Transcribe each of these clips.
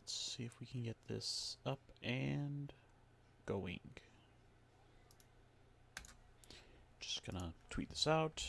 let's see if we can get this up and going. Just gonna tweet this out.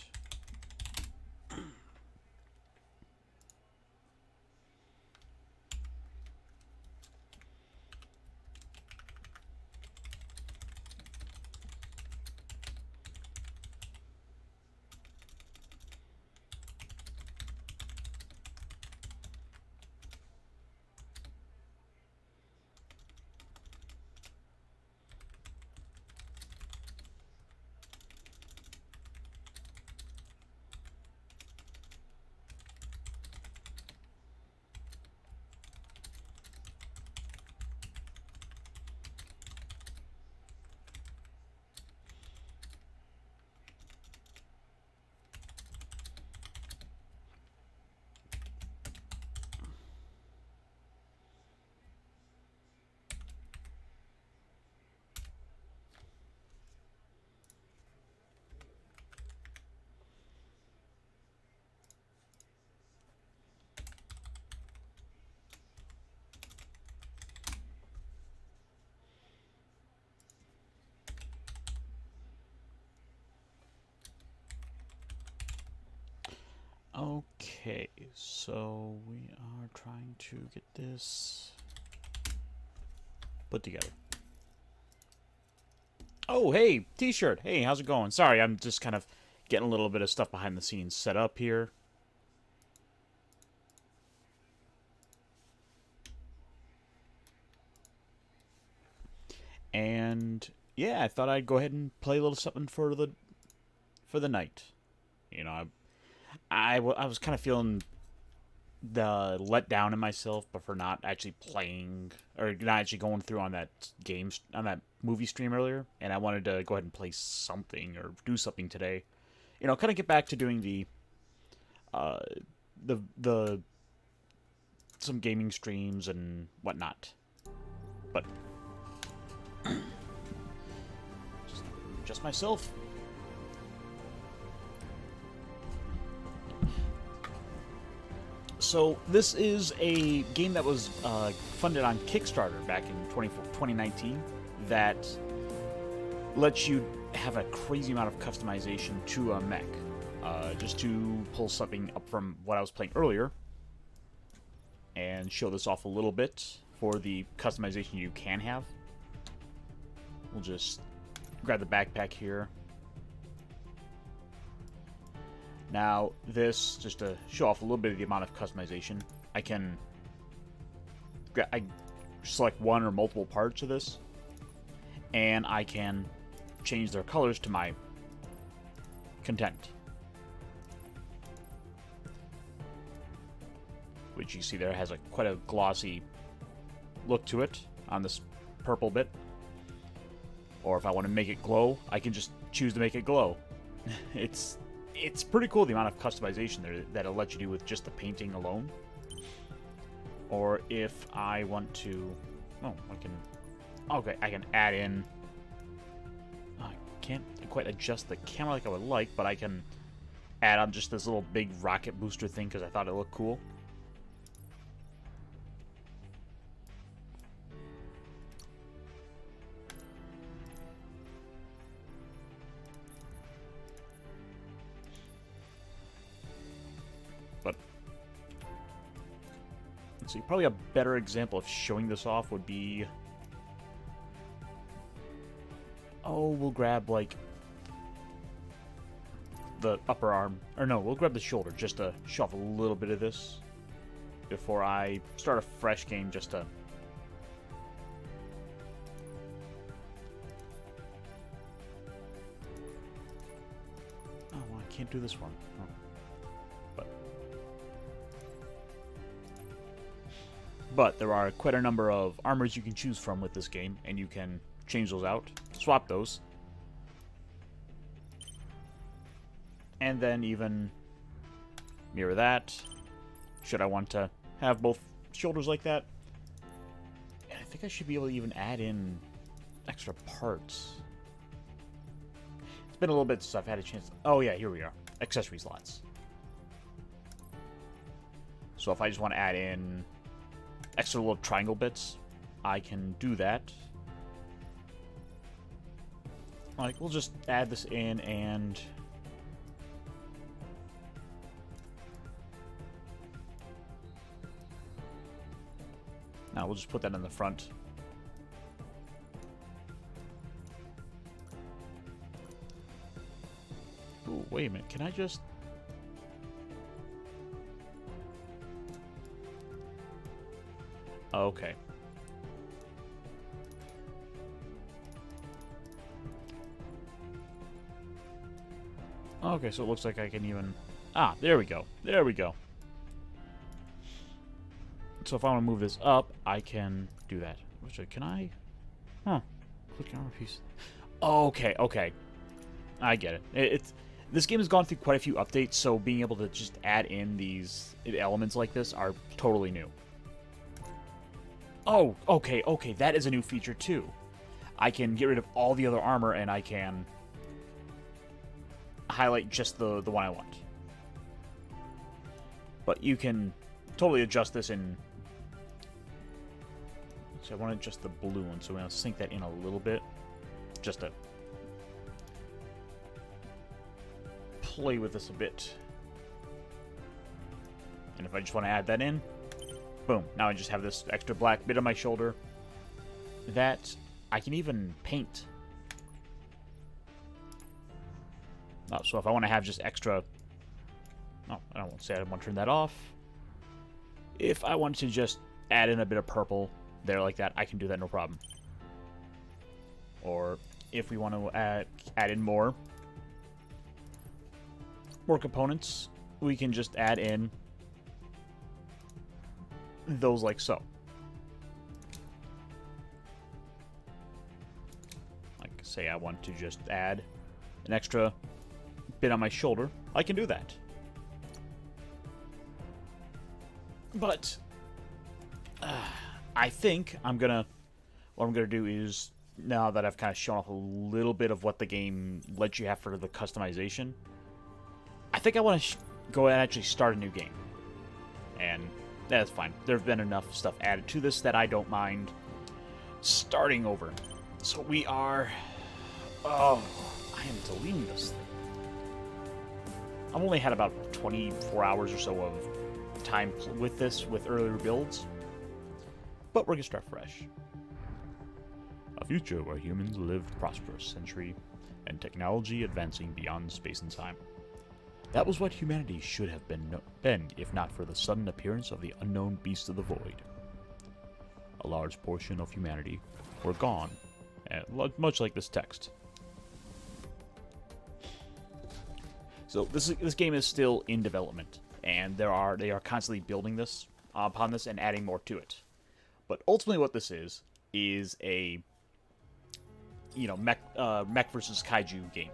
Okay, so we are trying to get this put together. Oh, hey, t-shirt. Hey, how's it going? Sorry, I'm just kind of getting a little bit of stuff behind the scenes set up here. And yeah, I thought I'd go ahead and play a little something for the night. You know, I was kind of feeling the let down in myself, but for not actually playing or not actually going through on that movie stream earlier, and I wanted to go ahead and play something or do something today. You know, kind of get back to doing uh, the some gaming streams and whatnot. But just myself. So this is a game that was funded on Kickstarter back in 2019 that lets you have a crazy amount of customization to a mech. Just to pull something up from what I was playing earlier and show this off a little bit for the customization you can have. We'll just grab the backpack here. Now, this, just to show off a little bit of the amount of customization, I select one or multiple parts of this, and I can change their colors to my content. Which you see there has quite a glossy look to it on this purple bit. Or if I want to make it glow, I can just choose to make it glow. It's pretty cool the amount of customization there that it'll let you do with just the painting alone. Or if I want to... Oh, I can add in... I can't quite adjust the camera like I would like, but I can add on just this little big rocket booster thing because I thought it looked cool. But let's see, probably a better example of showing this off would be... Oh, we'll grab, like, the upper arm. Or no, we'll grab the shoulder just to show off a little bit of this before I start a fresh game just to... Oh, well, I can't do this one. Oh. But there are quite a number of armors you can choose from with this game, and you can change those out, swap those, and then even mirror that, should I want to have both shoulders like that. And I think I should be able to even add in extra parts. It's been a little bit since I've had a chance. Oh yeah, here we are. Accessory slots. So if I just want to add in extra little triangle bits, I can do that. Like, we'll just add this in and... Now we'll just put that in the front. Ooh, wait a minute. Can I just... Okay. Okay, so it looks like I can even... Ah, there we go. There we go. So if I want to move this up, I can do that. Which, can I? Huh. Click armor piece. Okay, okay. I get it. This game has gone through quite a few updates, so being able to just add in these elements like this are totally new. Oh, okay, okay. That is a new feature, too. I can get rid of all the other armor, and I can highlight just the one I want. But you can totally adjust this in... So I want to adjust the blue one, so I'm going to sink that in a little bit. Just to play with this a bit. And if I just want to add that in, boom. Now I just have this extra black bit on my shoulder. That I can even paint. Oh, so if I want to have just extra... Oh, I don't want to say I want to turn that off. If I want to just add in a bit of purple there like that, I can do that no problem. Or if we want to add in more components, we can just add in those like so. Like, say I want to just add an extra bit on my shoulder, I can do that. But I think what I'm gonna do is, now that I've kind of shown off a little bit of what the game lets you have for the customization, I think I want to go and actually start a new game. And that's fine. There have been enough stuff added to this that I don't mind starting over. So we are... Oh, I am deleting this thing. I've only had about 24 hours or so of time with this, with earlier builds. But we're going to start fresh. A future where humans live prosperous century and technology advancing beyond space and time. That was what humanity should have been if not for the sudden appearance of the unknown beast of the void. A large portion of humanity were gone, much like this text. So this game is still in development, and they are constantly building this upon this and adding more to it. But ultimately, what this is a mech versus kaiju game.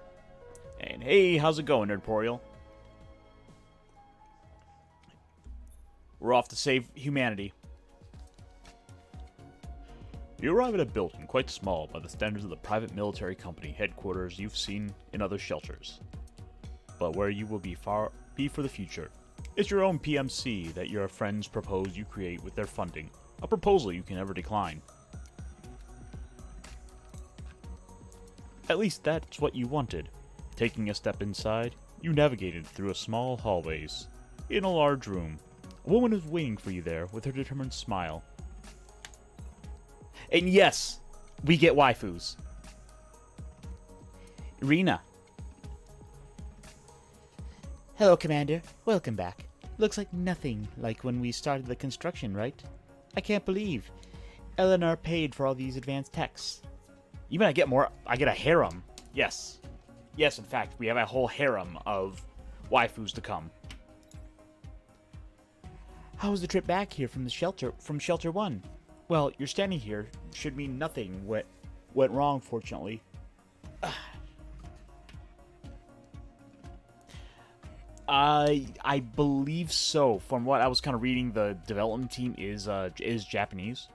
And hey, how's it going, Nerdporial? We're off to save humanity. You arrive at a building quite small by the standards of the private military company headquarters you've seen in other shelters, but where you will be for the future. It's your own PMC that your friends propose you create with their funding, a proposal you can never decline. At least that's what you wanted. Taking a step inside, you navigated through a small hallways. In a large room, a woman was waiting for you there with her determined smile. And yes, we get waifus. Rena. Hello, Commander. Welcome back. Looks like nothing like when we started the construction, right? I can't believe Eleanor paid for all these advanced techs. You mean I get more? I get a harem. Yes. Yes, in fact, we have a whole harem of waifus to come. How was the trip back here from Shelter 1? Well, you're standing here should mean nothing went wrong, fortunately. I believe so. From what I was kind of reading, the development team is Japanese.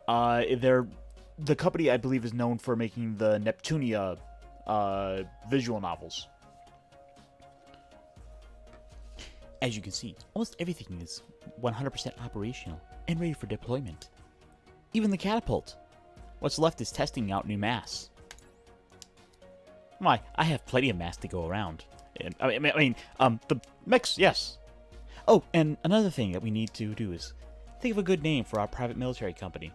The company, I believe, is known for making the Neptunia visual novels. As you can see, almost everything is 100% operational and ready for deployment. Even the catapult. What's left is testing out new M.A.S.S. Why, I have plenty of M.A.S.S to go around. The mechs, yes. Oh, and another thing that we need to do is think of a good name for our private military company.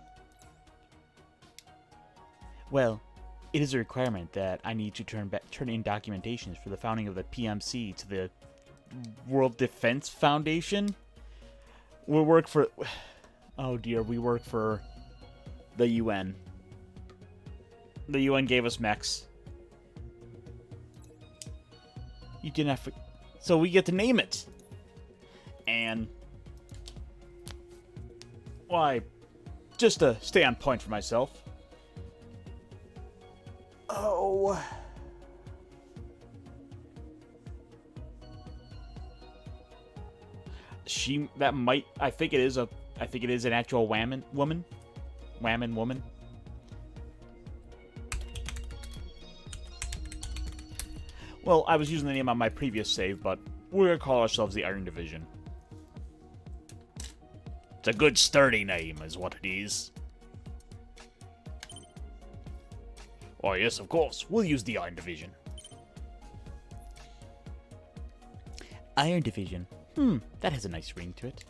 Well, it is a requirement that I need to turn in documentations for the founding of the PMC to the World Defense Foundation. We work for... Oh dear, we work for the UN. The UN gave us mechs. You didn't have to... So we get to name it. And... Why, just to stay on point for myself. Oh... I think it is an actual woman. Well, I was using the name on my previous save, but we're gonna call ourselves the Iron Division. It's a good sturdy name, is what it is. Oh yes, of course, we'll use the Iron Division. Iron Division. That has a nice ring to it.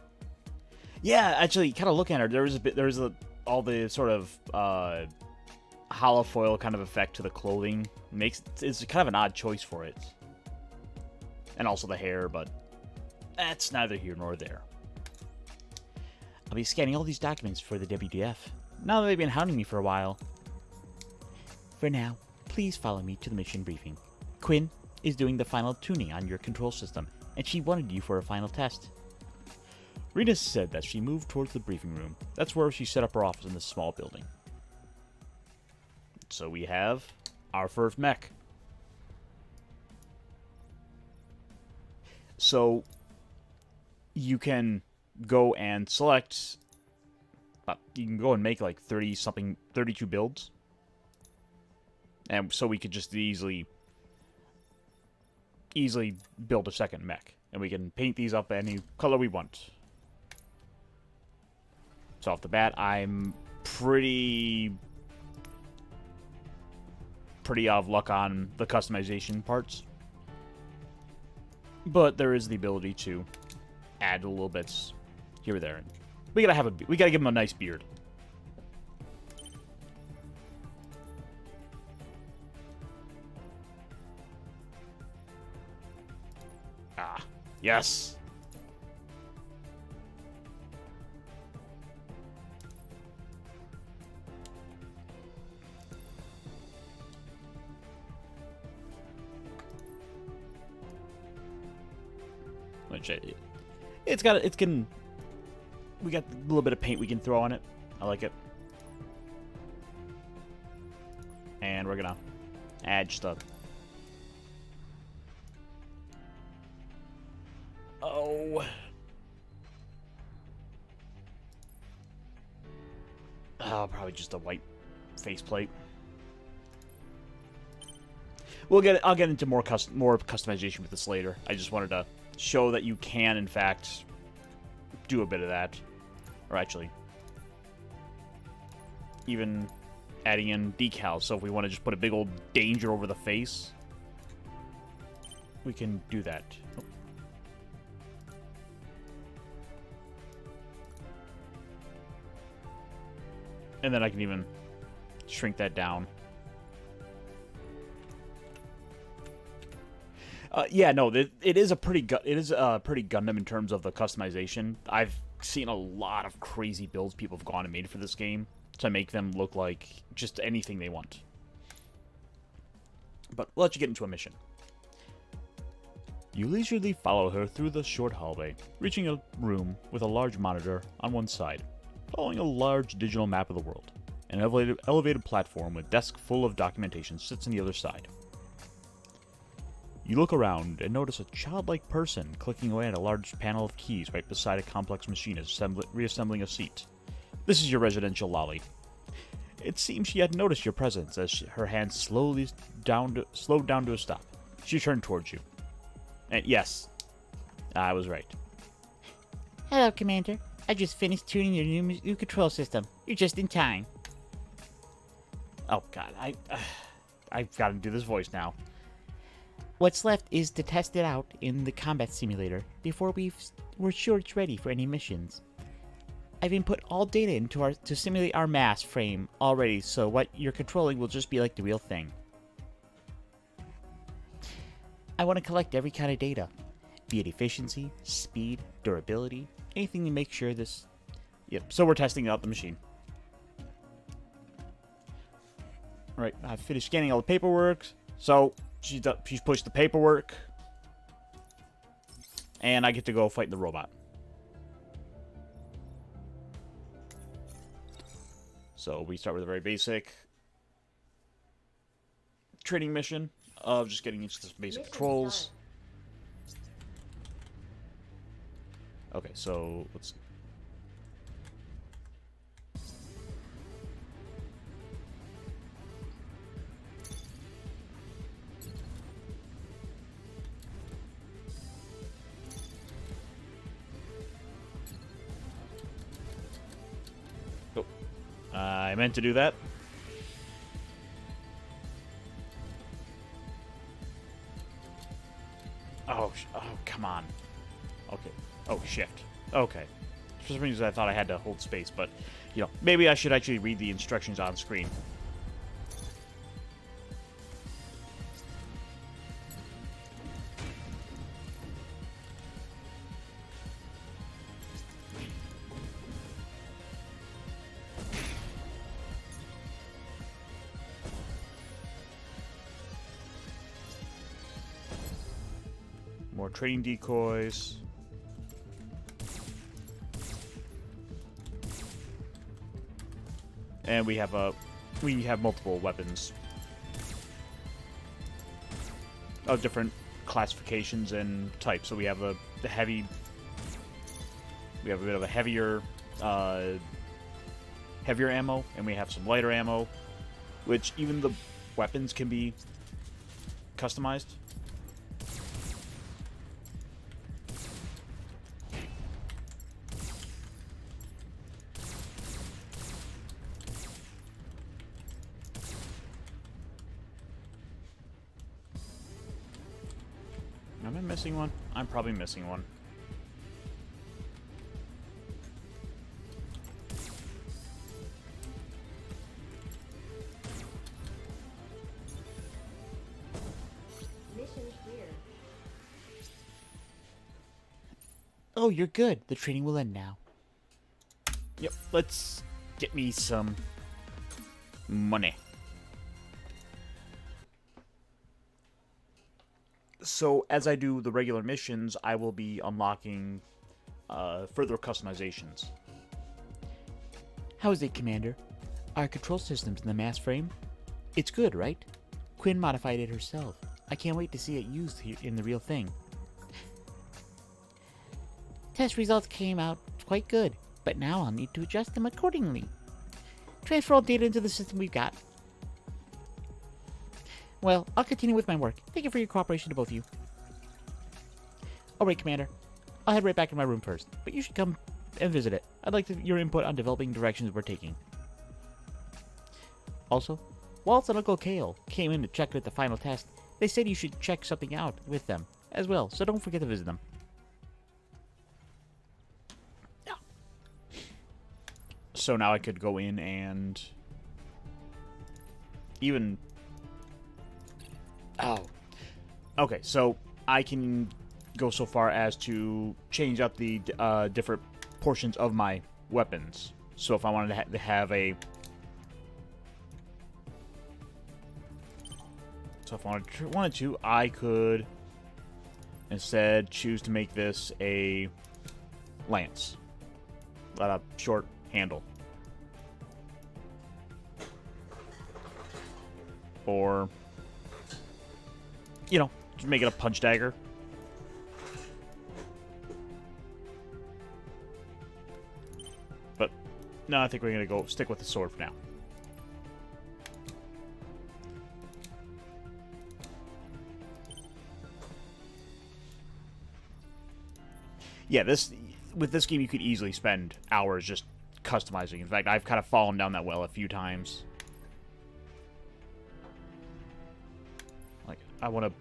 Yeah, actually, kind of looking at her, there's all the sort of hollow foil kind of effect to the clothing. It's kind of an odd choice for it. And also the hair, but that's neither here nor there. I'll be scanning all these documents for the WDF, now that they've been hounding me for a while. For now, please follow me to the mission briefing. Quinn is doing the final tuning on your control system, and she wanted you for a final test. Rita said that she moved towards the briefing room. That's where she set up her office in this small building. So we have our first mech. So you can go and select... you can go and make like 32 builds. And so we could just easily build a second mech. And we can paint these up any color we want. So off the bat, I'm pretty out of luck on the customization parts. But there is the ability to add little bits here or there. And we gotta give him a nice beard. Ah, yes. We got a little bit of paint we can throw on it. I like it. And we're gonna add stuff. Oh. Oh, probably just a white faceplate. I'll get into more customization with this later. I just wanted to show that you can, in fact, do a bit of that. Or actually, even adding in decals. So if we want to just put a big old danger over the face, we can do that. Oh. And then I can even shrink that down. Yeah, no, it is a pretty Gundam in terms of the customization. I've seen a lot of crazy builds people have gone and made for this game to make them look like just anything they want. But we'll let you get into a mission. You leisurely follow her through the short hallway, reaching a room with a large monitor on one side, following a large digital map of the world. An elevated platform with desk full of documentation sits on the other side. You look around and notice a childlike person clicking away at a large panel of keys right beside a complex machine reassembling a seat. This is your residential lolly. It seems she hadn't noticed your presence as her hand slowed down to a stop. She turned towards you. And yes, I was right. Hello, Commander. I just finished tuning your new control system. You're just in time. Oh God, I've got to do this voice now. What's left is to test it out in the combat simulator before we're sure it's ready for any missions. I've input all data into to simulate our M.A.S.S frame already, so what you're controlling will just be like the real thing. I want to collect every kind of data, be it efficiency, speed, durability, anything to make sure this... Yep, so we're testing out the machine. Alright, I've finished scanning all the paperwork. So, she's pushed the paperwork. And I get to go fight the robot. So, we start with a very basic training mission of just getting used to some basic controls. Okay, so let's... Oh, I meant to do that. Oh, come on. Okay. Oh, shift. Okay. For some reason I thought I had to hold space, but, you know, maybe I should actually read the instructions on screen. More training decoys. And we have multiple weapons of different classifications and types. So we have the heavy. We have a bit of a heavier ammo, and we have some lighter ammo, which even the weapons can be customized. Am I missing one? I'm probably missing one. Mission clear. Oh, you're good. The training will end now. Yep, let's get me some money. So, as I do the regular missions, I will be unlocking further customizations. How is it, Commander? Our control systems in the M.A.S.S frame? It's good, right? Quinn modified it herself. I can't wait to see it used here in the real thing. Test results came out quite good, but now I'll need to adjust them accordingly. Transfer all data into the system we've got. Well, I'll continue with my work. Thank you for your cooperation to both of you. Alright, Commander. I'll head right back in my room first, but you should come and visit it. I'd like your input on developing directions we're taking. Also, Waltz and Uncle Kale came in to check with the final test. They said you should check something out with them as well, so don't forget to visit them. So now I could go in and even... Oh. Okay, so I can go so far as to change up the different portions of my weapons. So if I wanted to have a... So if I wanted to, I could instead choose to make this a lance. A short handle. Or, you know, just make it a punch dagger. But, no, I think we're going to go stick with the sword for now. Yeah, with this game you could easily spend hours just customizing. In fact, I've kind of fallen down that well a few times. Like, I want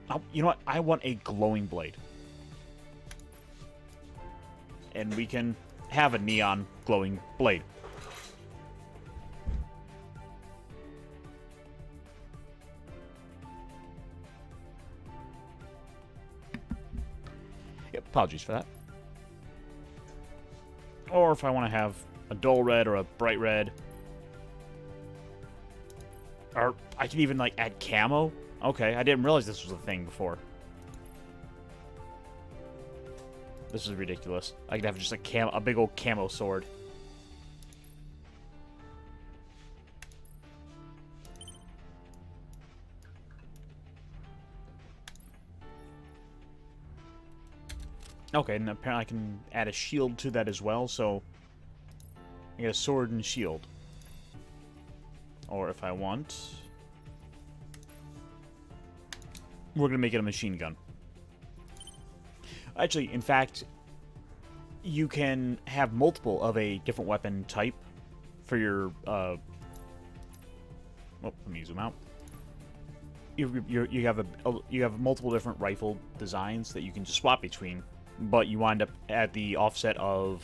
to... you know what? I want a glowing blade. And we can have a neon glowing blade. Yep, apologies for that. Or if I want to have a dull red or a bright red. Or I can even, like, add camo. Okay, I didn't realize this was a thing before. This is ridiculous. I could have just a big old camo sword. Okay, and apparently I can add a shield to that as well, so I get a sword and shield. Or if I want, we're gonna make it a machine gun. Actually, in fact, you can have multiple of a different weapon type for your, oh, let me zoom out. You have multiple different rifle designs that you can just swap between, but you wind up at the offset of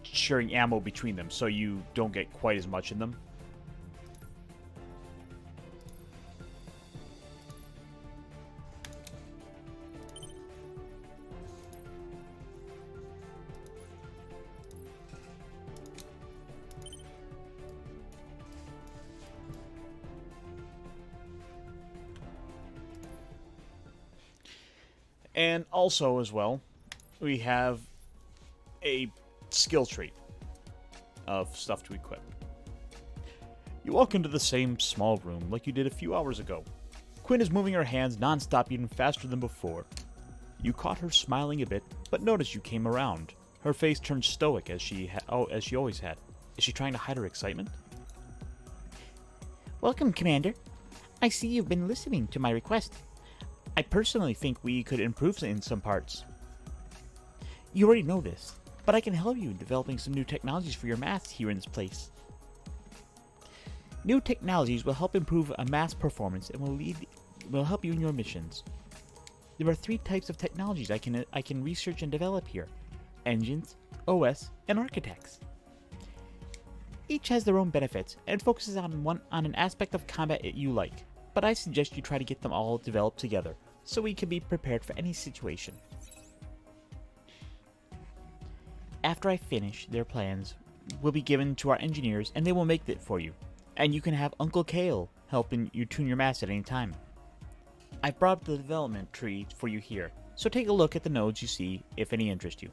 sharing ammo between them, so you don't get quite as much in them. And also, as well, we have a skill tree of stuff to equip. You walk into the same small room like you did a few hours ago. Quinn is moving her hands non-stop even faster than before. You caught her smiling a bit, but noticed you came around. Her face turned stoic as she always had. Is she trying to hide her excitement? Welcome, Commander. I see you've been listening to my request. I personally think we could improve in some parts. You already know this, but I can help you in developing some new technologies for your M.A.S.S here in this place. New technologies will help improve a M.A.S.S performance and will help you in your missions. There are 3 types of technologies I can research and develop here: engines, OS, and architects. Each has their own benefits and focuses on an aspect of combat that you like, but I suggest you try to get them all developed together, so we can be prepared for any situation. After I finish, their plans will be given to our engineers and they will make it for you, and you can have Uncle Kale helping you tune your M.A.S.S at any time. I've brought up the development tree for you here, so take a look at the nodes you see if any interest you.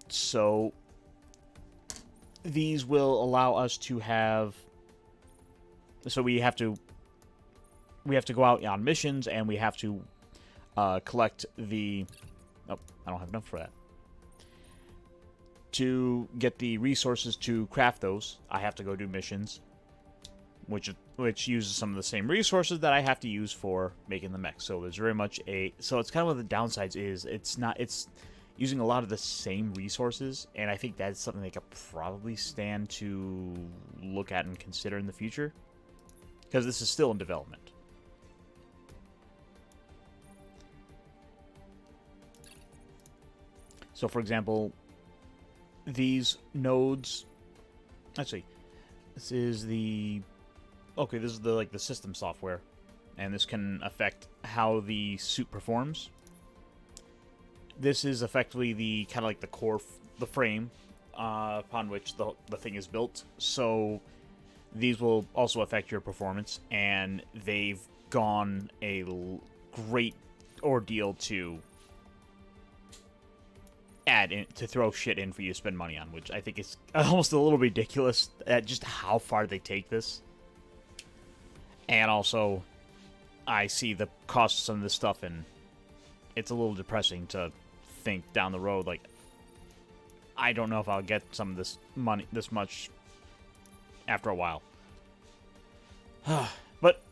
So these will allow us to have, so we have to go out on missions, and we have to collect the, oh, I don't have enough for that. To get the resources to craft those, I have to go do missions, which uses some of the same resources that I have to use for making the mech. So there's very much so it's kind of one of the downsides is it's using a lot of the same resources, and I think that's something they could probably stand to look at and consider in the future, because this is still in development. So, for example, these nodes. Actually, this is the like the system software, and this can affect how the suit performs. This is effectively the kind of like the core, the frame upon which the thing is built. So these will also affect your performance, and they've gone a great ordeal to add in, to throw shit in for you to spend money on, which I think is almost a little ridiculous at just how far they take this. And also, I see the cost of some of this stuff, and it's a little depressing to think down the road, like, I don't know if I'll get some of this money, this much, after a while. But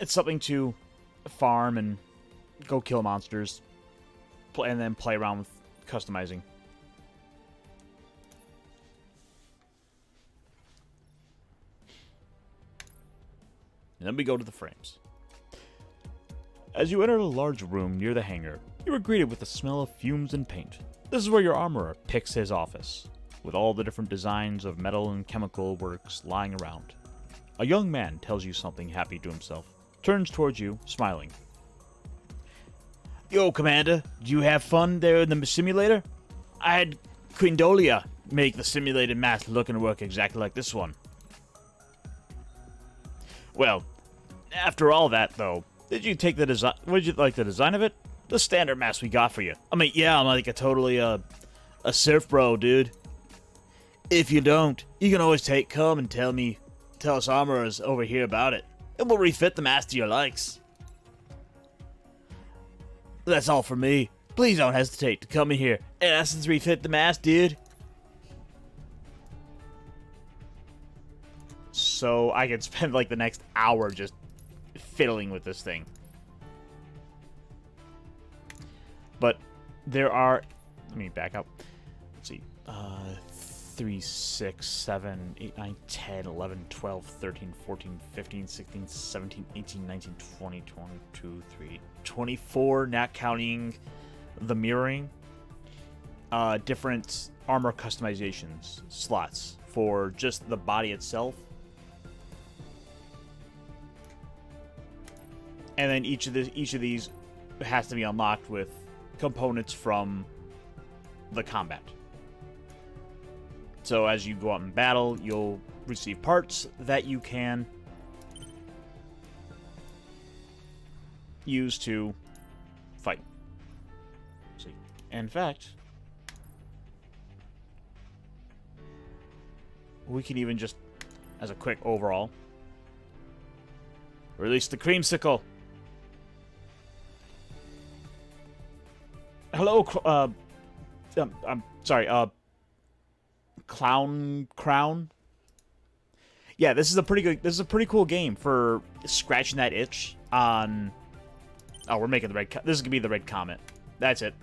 it's something to farm and go kill monsters, and then play around with customizing. And then we go to the frames. As you enter a large room near the hangar, you are greeted with the smell of fumes and paint. This is where your armorer picks his office, with all the different designs of metal and chemical works lying around. A young man tells you something happy to himself, turns towards you, smiling. Yo, Commander, did you have fun there in the simulator? I had Quindolia make the simulated mask look and work exactly like this one. Well, after all that, though, did you take the design? Would you like the design of it? The standard mask we got for you. I mean, yeah, I'm like a surf bro, dude. If you don't, you can always come and tell us armorers over here about it, and we'll refit the mask to your likes. That's all for me. Please don't hesitate to come in here and ask us to refit the mask, dude. So I could spend like the next hour just fiddling with this thing. But there are... Let me back up. Let's see. 3, 6, 7, 8, 9, 10, 11, 12, 13, 14, 15, 16, 17, 18, 19, 20, 22, 3, 24, not counting the mirroring. Different armor customizations slots for just the body itself. And then each of these has to be unlocked with components from the combat. So as you go out in battle, you'll receive parts that you can use to fight. See, in fact, we can even just, as a quick overall, release the creamsicle. Hello, I'm sorry, Clown Crown. Yeah, this is a pretty cool game for scratching that itch on... Oh, we're making the red... This is gonna be the red comet. That's it.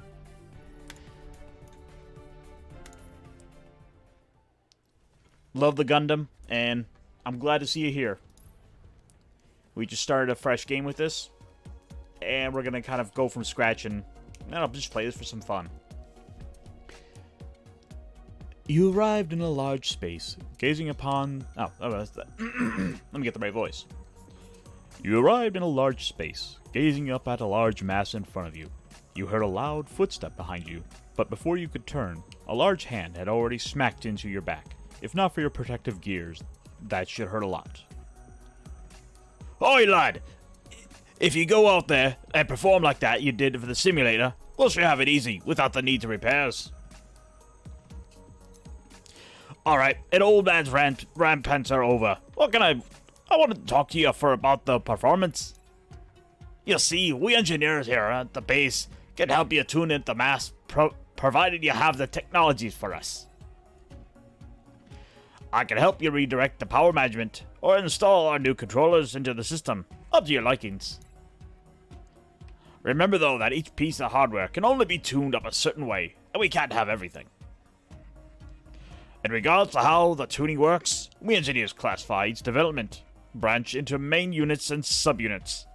Love the Gundam, and I'm glad to see you here. We just started a fresh game with this, and we're gonna kind of go from scratch and I'll just play this for some fun. You arrived in a large space, gazing upon... Oh, that's that. Let me get the right voice. You arrived in a large space, gazing up at a large mass in front of you. You heard a loud footstep behind you, but before you could turn, a large hand had already smacked into your back. If not for your protective gears, that should hurt a lot. Oi, lad! If you go out there and perform like that you did for the simulator, we'll sure have it easy without the need to repairs. Alright, an old man's rampants are over. What can I want to talk to you about the performance. You see, we engineers here at the base can help you tune in the mask, provided you have the technologies for us. I can help you redirect the power management, or install our new controllers into the system, up to your likings. Remember though that each piece of hardware can only be tuned up a certain way, and we can't have everything. In regards to how the tuning works, we engineers classify each development branch into main units and subunits.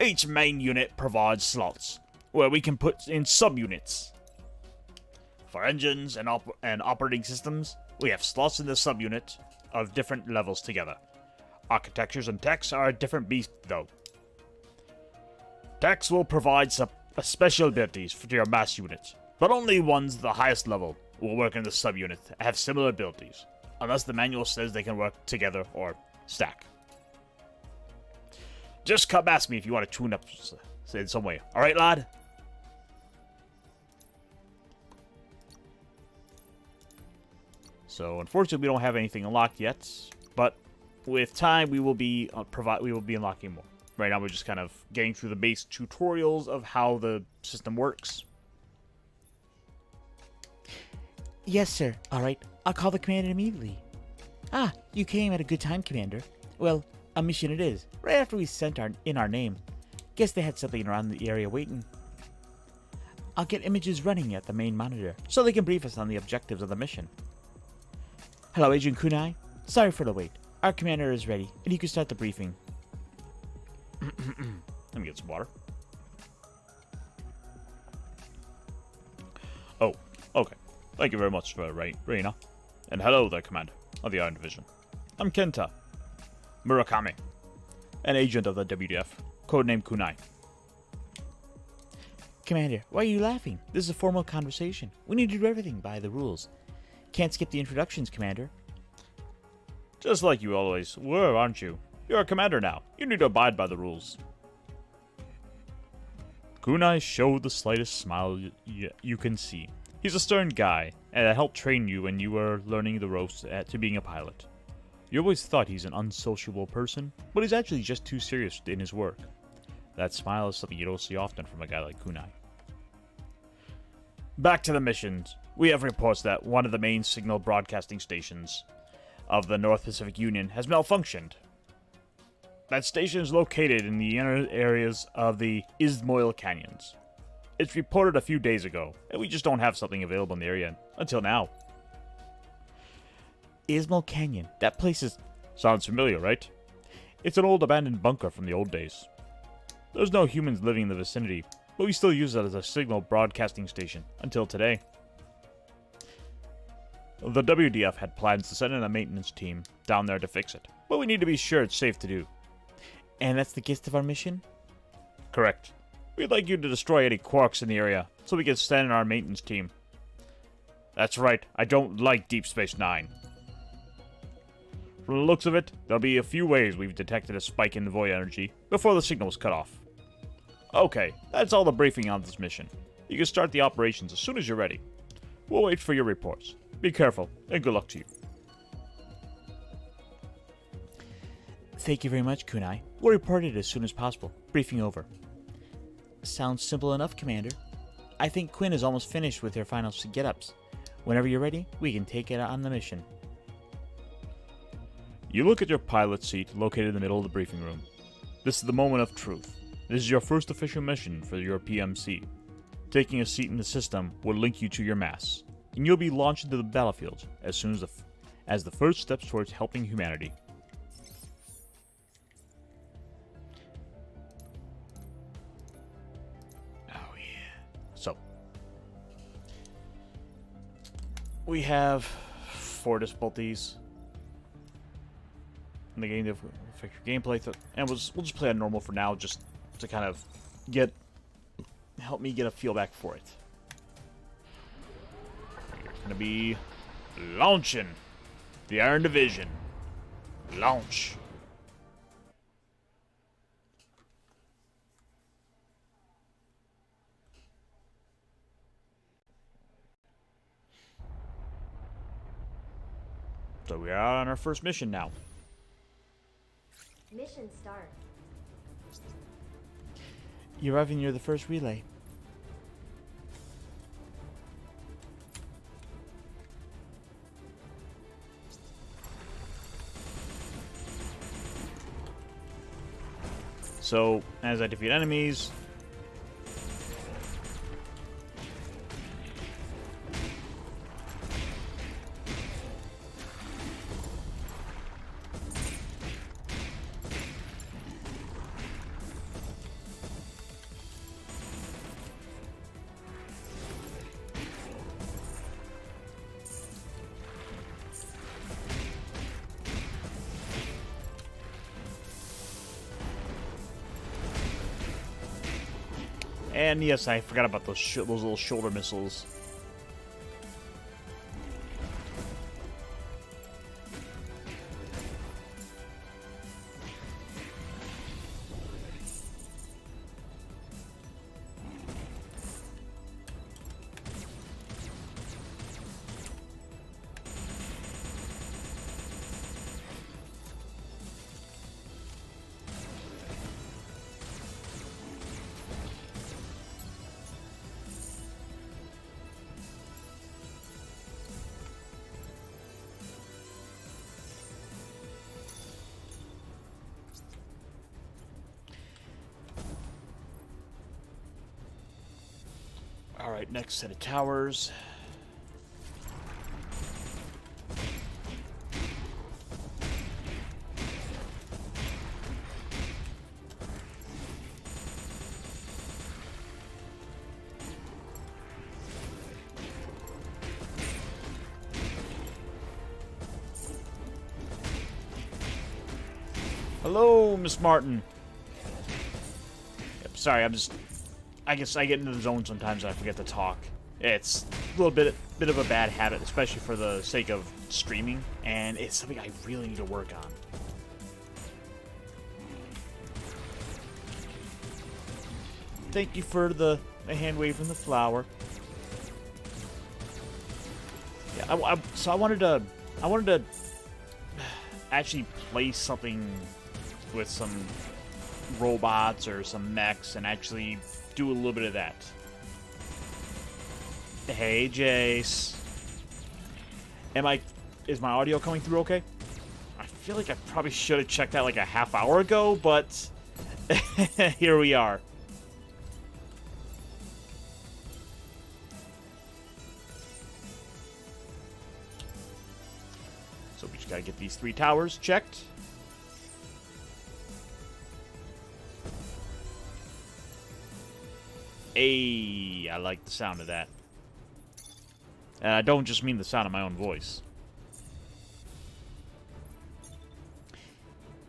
Each main unit provides slots, where we can put in subunits. For engines and operating systems, we have slots in the subunit of different levels together. Architectures and techs are a different beast though. Techs will provide special abilities for your mass unit, but only ones at the highest level will work in the subunit and have similar abilities, unless the manual says they can work together or stack. Just come ask me if you want to tune up in some way. Alright, lad? So, unfortunately, we don't have anything unlocked yet, but with time, we will be unlocking more. Right now, we're just kind of getting through the base tutorials of how the system works. Yes, sir. All right. I'll call the commander immediately. Ah, you came at a good time, Commander. Well, A mission it is, right after we sent in our name. Guess they had something around the area waiting. I'll get images running at the main monitor, so they can brief us on the objectives of the mission. Hello, Agent Kunai. Sorry for the wait. Our commander is ready, and you can start the briefing. Let me get some water. Oh, okay. Thank you very much for Reina. And hello there, Commander of the Iron Division. I'm Kenta Murakami, an agent of the WDF, codenamed Kunai. Commander, why are you laughing? This is a formal conversation. We need to do everything by the rules. Can't skip the introductions, Commander. Just like you always were, aren't you? You're a commander now. You need to abide by the rules. Kunai showed the slightest smile you can see. He's a stern guy, and I helped train you when you were learning the ropes to being a pilot. You always thought he's an unsociable person, but he's actually just too serious in his work. That smile is something you don't see often from a guy like Kunai. Back to the missions. We have reports that one of the main signal broadcasting stations of the North Pacific Union has malfunctioned. That station is located in the inner areas of the Ismoil Canyons. It's reported a few days ago, and we just don't have something available in the area until now. Ismoil Canyon. That place is... Sounds familiar, right? It's an old abandoned bunker from the old days. There's no humans living in the vicinity, but we still use it as a signal broadcasting station until today. The WDF had plans to send in a maintenance team down there to fix it, but we need to be sure it's safe to do. And that's the gist of our mission? Correct. We'd like you to destroy any quarks in the area, so we can send in our maintenance team. That's right, I don't like Deep Space Nine. From the looks of it, there'll be a few ways we've detected a spike in the void energy before the signal was cut off. Okay, that's all the briefing on this mission. You can start the operations as soon as you're ready. We'll wait for your reports. Be careful, and good luck to you. Thank you very much, Kunai. We'll report it as soon as possible. Briefing over. Sounds simple enough, Commander. I think Quinn is almost finished with her final get-ups. Whenever you're ready, we can take it on the mission. You look at your pilot seat located in the middle of the briefing room. This is the moment of truth. This is your first official mission for your PMC. Taking a seat in the system will link you to your M.A.S.S, and you'll be launched into the battlefield as soon as the first steps towards helping humanity. Oh yeah. So, we have 4 difficulties in the game to affect your gameplay, and we'll just play on normal for now, just to kind of help me get a feel back for it. Gonna be launching the Iron Division. Launch. So we are on our first mission now. Mission start. You're arriving near the first relay. So, as I defeat enemies, and yes, I forgot about those little shoulder missiles. Alright, next set of towers. Hello, Miss Martin. Yep, sorry, I guess I get into the zone sometimes and I forget to talk. It's a little bit of a bad habit, especially for the sake of streaming, and it's something I really need to work on. Thank you for the hand wave and the flower. Yeah, so I wanted to actually play something with some robots or some mechs and actually do a little bit of that. Hey, Jace. Is my audio coming through okay? I feel like I probably should have checked that like a half hour ago, but here we are. So we just gotta get these 3 towers checked. Hey, I like the sound of that. And I don't just mean the sound of my own voice.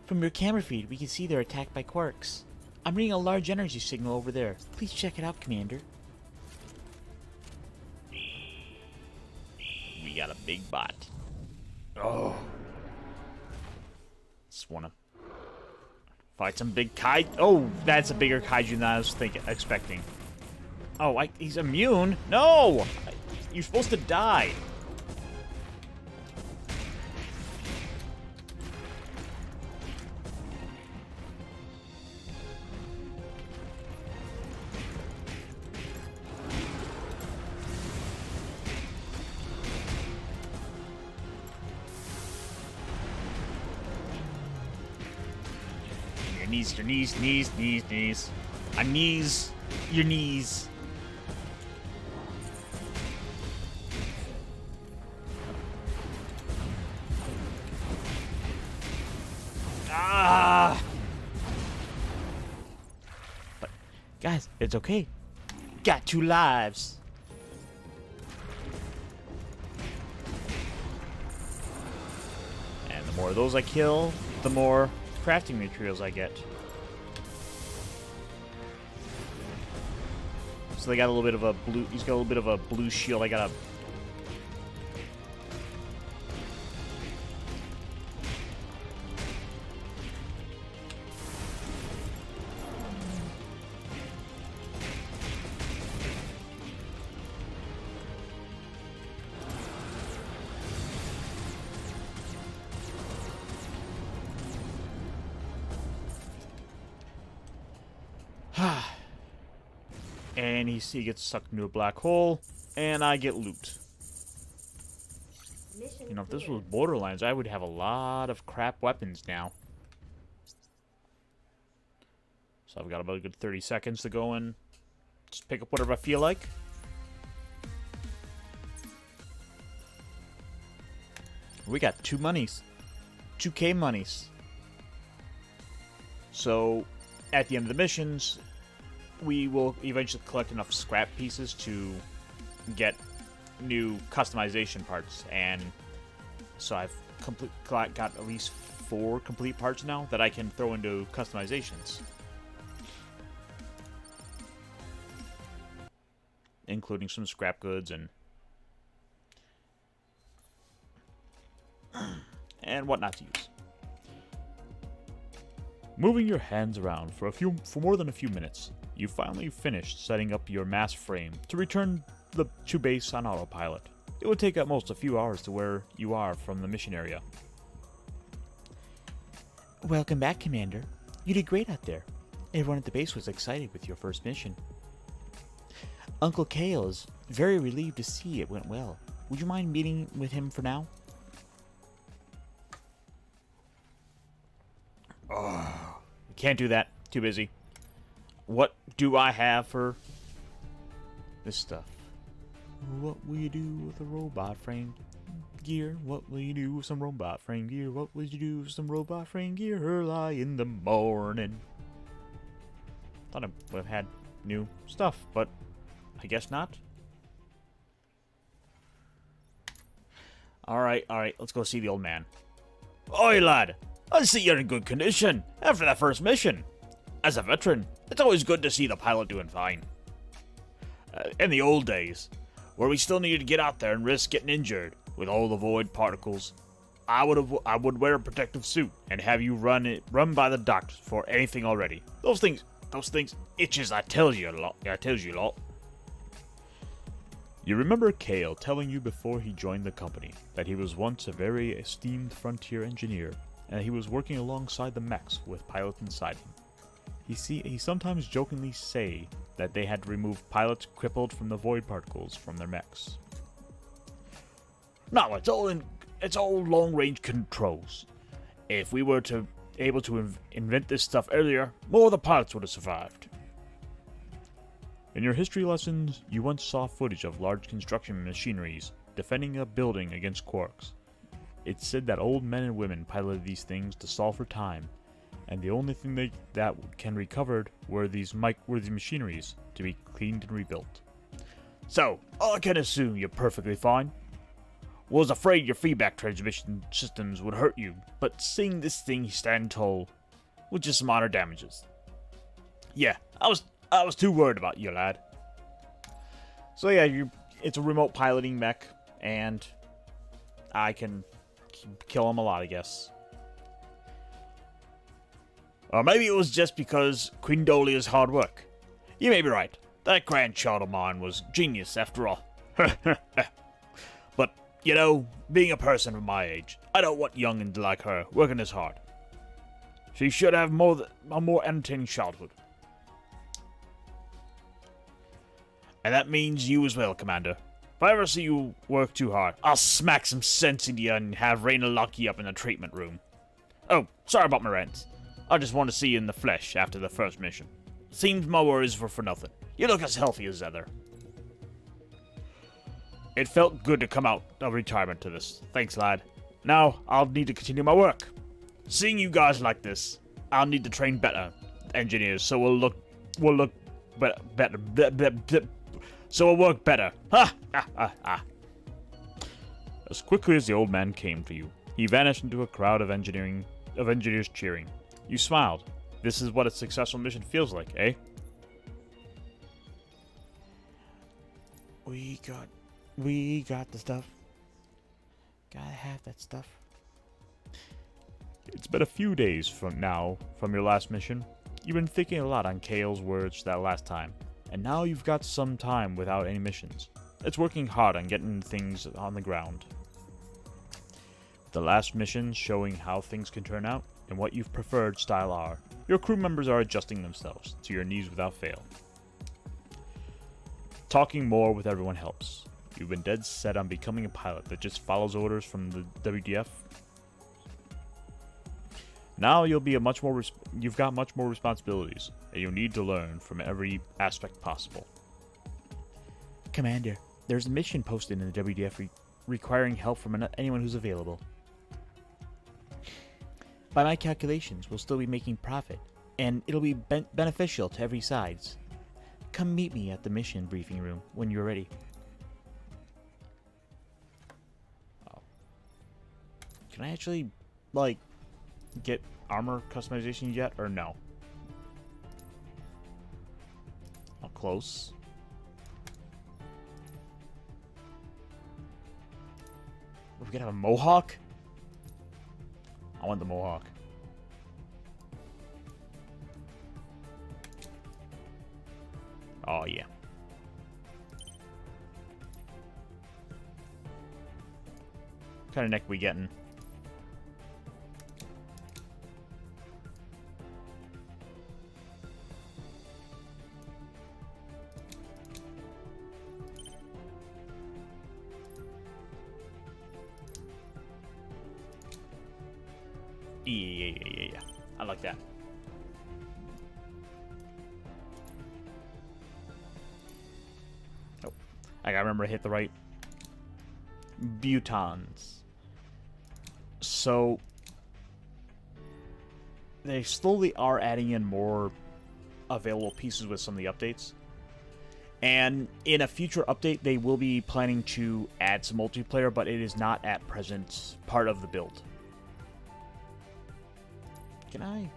From your camera feed, we can see they're attacked by quarks. I'm reading a large energy signal over there. Please check it out, Commander. We got a big bot. Oh. Just wanna fight some big kai. Oh, that's a bigger kaiju than I was expecting. Oh, he's immune? No! You're supposed to die. Your knees, your knees, knees, knees, knees. Knees, your knees. Guys, it's okay. Got 2 lives. And the more of those I kill, the more crafting materials I get. So they got a little bit of a blue. He's got a little bit of a blue shield. I got a. And he gets sucked into a black hole, and I get loot. Mission You know, if this clear. was Borderlands, I would have a lot of crap weapons now. So I've got about a good 30 seconds to go and just pick up whatever I feel like. We got 2 monies. 2K monies. So, at the end of the missions, we will eventually collect enough scrap pieces to get new customization parts. And so I've got at least 4 complete parts now that I can throw into customizations. Including some scrap goods and what not to use. Moving your hands around for more than a few minutes, you finally finished setting up your M.A.S.S frame to return to base on autopilot. It would take at most a few hours to where you are from the mission area. Welcome back, Commander. You did great out there. Everyone at the base was excited with your first mission. Uncle Kale is very relieved to see it went well. Would you mind meeting with him for now? Can't do that. Too busy. What do I have for this stuff? What will you do with a robot frame gear? What will you do with some robot frame gear? What will you do with some robot frame gear early in the morning? Thought I would have had new stuff, but I guess not. Alright, let's go see the old man. Oi, lad! I see you're in good condition after that first mission. As a veteran, it's always good to see the pilot doing fine. In the old days, where we still needed to get out there and risk getting injured with all the void particles, I would wear a protective suit and have you run by the doctors for anything already. Those things itches. I tells you a lot. You remember Kale telling you before he joined the company that he was once a very esteemed frontier engineer and that he was working alongside the mechs with pilots inside him. He sometimes jokingly say that they had to remove pilots crippled from the void particles from their mechs. No, it's all long-range controls. If we were able to invent this stuff earlier, more of the pilots would have survived. In your history lessons, you once saw footage of large construction machineries defending a building against quarks. It's said that old men and women piloted these things to solve for time, and the only thing that can recovered were these machineries to be cleaned and rebuilt. So, I can assume you're perfectly fine. Was afraid your feedback transmission systems would hurt you, but seeing this thing stand tall with just some minor damages. Yeah, I was too worried about you, lad. So yeah, it's a remote piloting mech, and I can kill him a lot, I guess. Or maybe it was just because Queen Dolia's hard work. You may be right. That grandchild of mine was genius after all. But, you know, being a person of my age, I don't want young'uns like her working as hard. She should have a more entertaining childhood. And that means you as well, Commander. If I ever see you work too hard, I'll smack some sense into you and have Raina lock you up in the treatment room. Oh, sorry about my rants. I just want to see you in the flesh after the first mission. Seems my worries were for nothing. You look as healthy as ever. It felt good to come out of retirement to this. Thanks, lad. Now, I'll need to continue my work. Seeing you guys like this, I'll need to train better engineers so we'll look better. So it'll work better. Ha! Ha! Ha! Ha! As quickly as the old man came for you, he vanished into a crowd of engineers cheering. You smiled. This is what a successful mission feels like, eh? We got the stuff. Gotta have that stuff. It's been a few days from your last mission. You've been thinking a lot on Kale's words that last time, and now you've got some time without any missions. It's working hard on getting things on the ground. The last missions showing how things can turn out and what you've preferred style are. Your crew members are adjusting themselves to your needs without fail. Talking more with everyone helps. You've been dead set on becoming a pilot that just follows orders from the WDF. Now you've got much more responsibilities, and you'll need to learn from every aspect possible. Commander, there's a mission posted in the WDF requiring help from anyone who's available. By my calculations, we'll still be making profit, and it'll be beneficial to every sides. Come meet me at the mission briefing room when you're ready. Oh. Can I actually, get armor customization yet, or no? Oh, close. We could have a mohawk? I want the mohawk. Oh, yeah. What kind of neck we getting? Yeah. I like that. Oh. I gotta remember to hit the right buttons. So they slowly are adding in more available pieces with some of the updates. And in a future update, they will be planning to add some multiplayer, but it is not at present part of the build. Can I?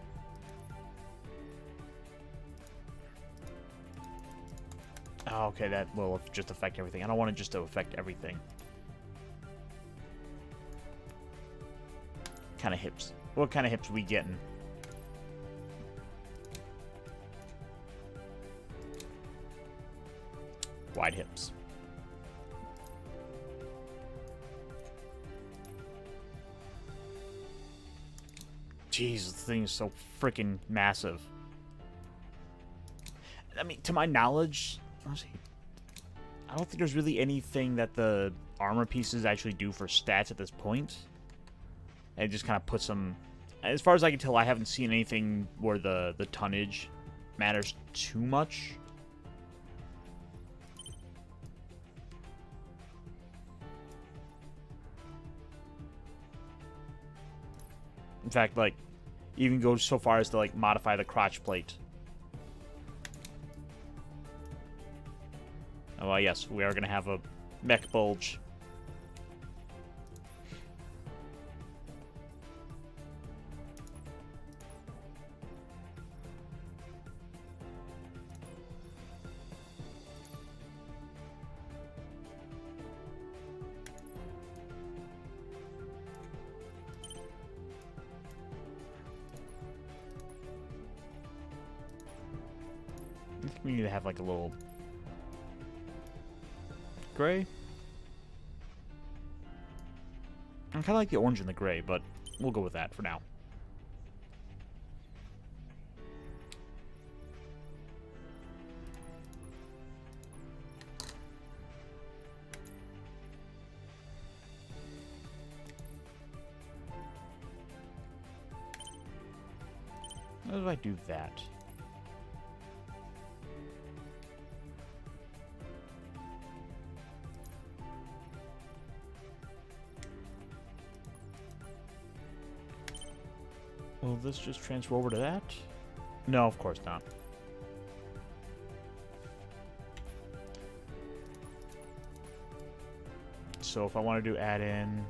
Oh, okay, that will just affect everything. I don't want it just to affect everything. Kind of hips. What kind of hips we getting? Wide hips. Jeez, this thing is so freaking massive. I mean, to my knowledge, honestly, I don't think there's really anything that the armor pieces actually do for stats at this point. It just kind of puts them... As far as I can tell, I haven't seen anything where the tonnage matters too much. In fact, like, even go so far as to, like, modify the crotch plate. Oh, well, yes, we are going to have a mech bulge. I think we need to have, like, a little... gray? I kind of like the orange and the gray, but we'll go with that for now. How do I do that? Will this just transfer over to that? No, of course not. So if I want to do add in...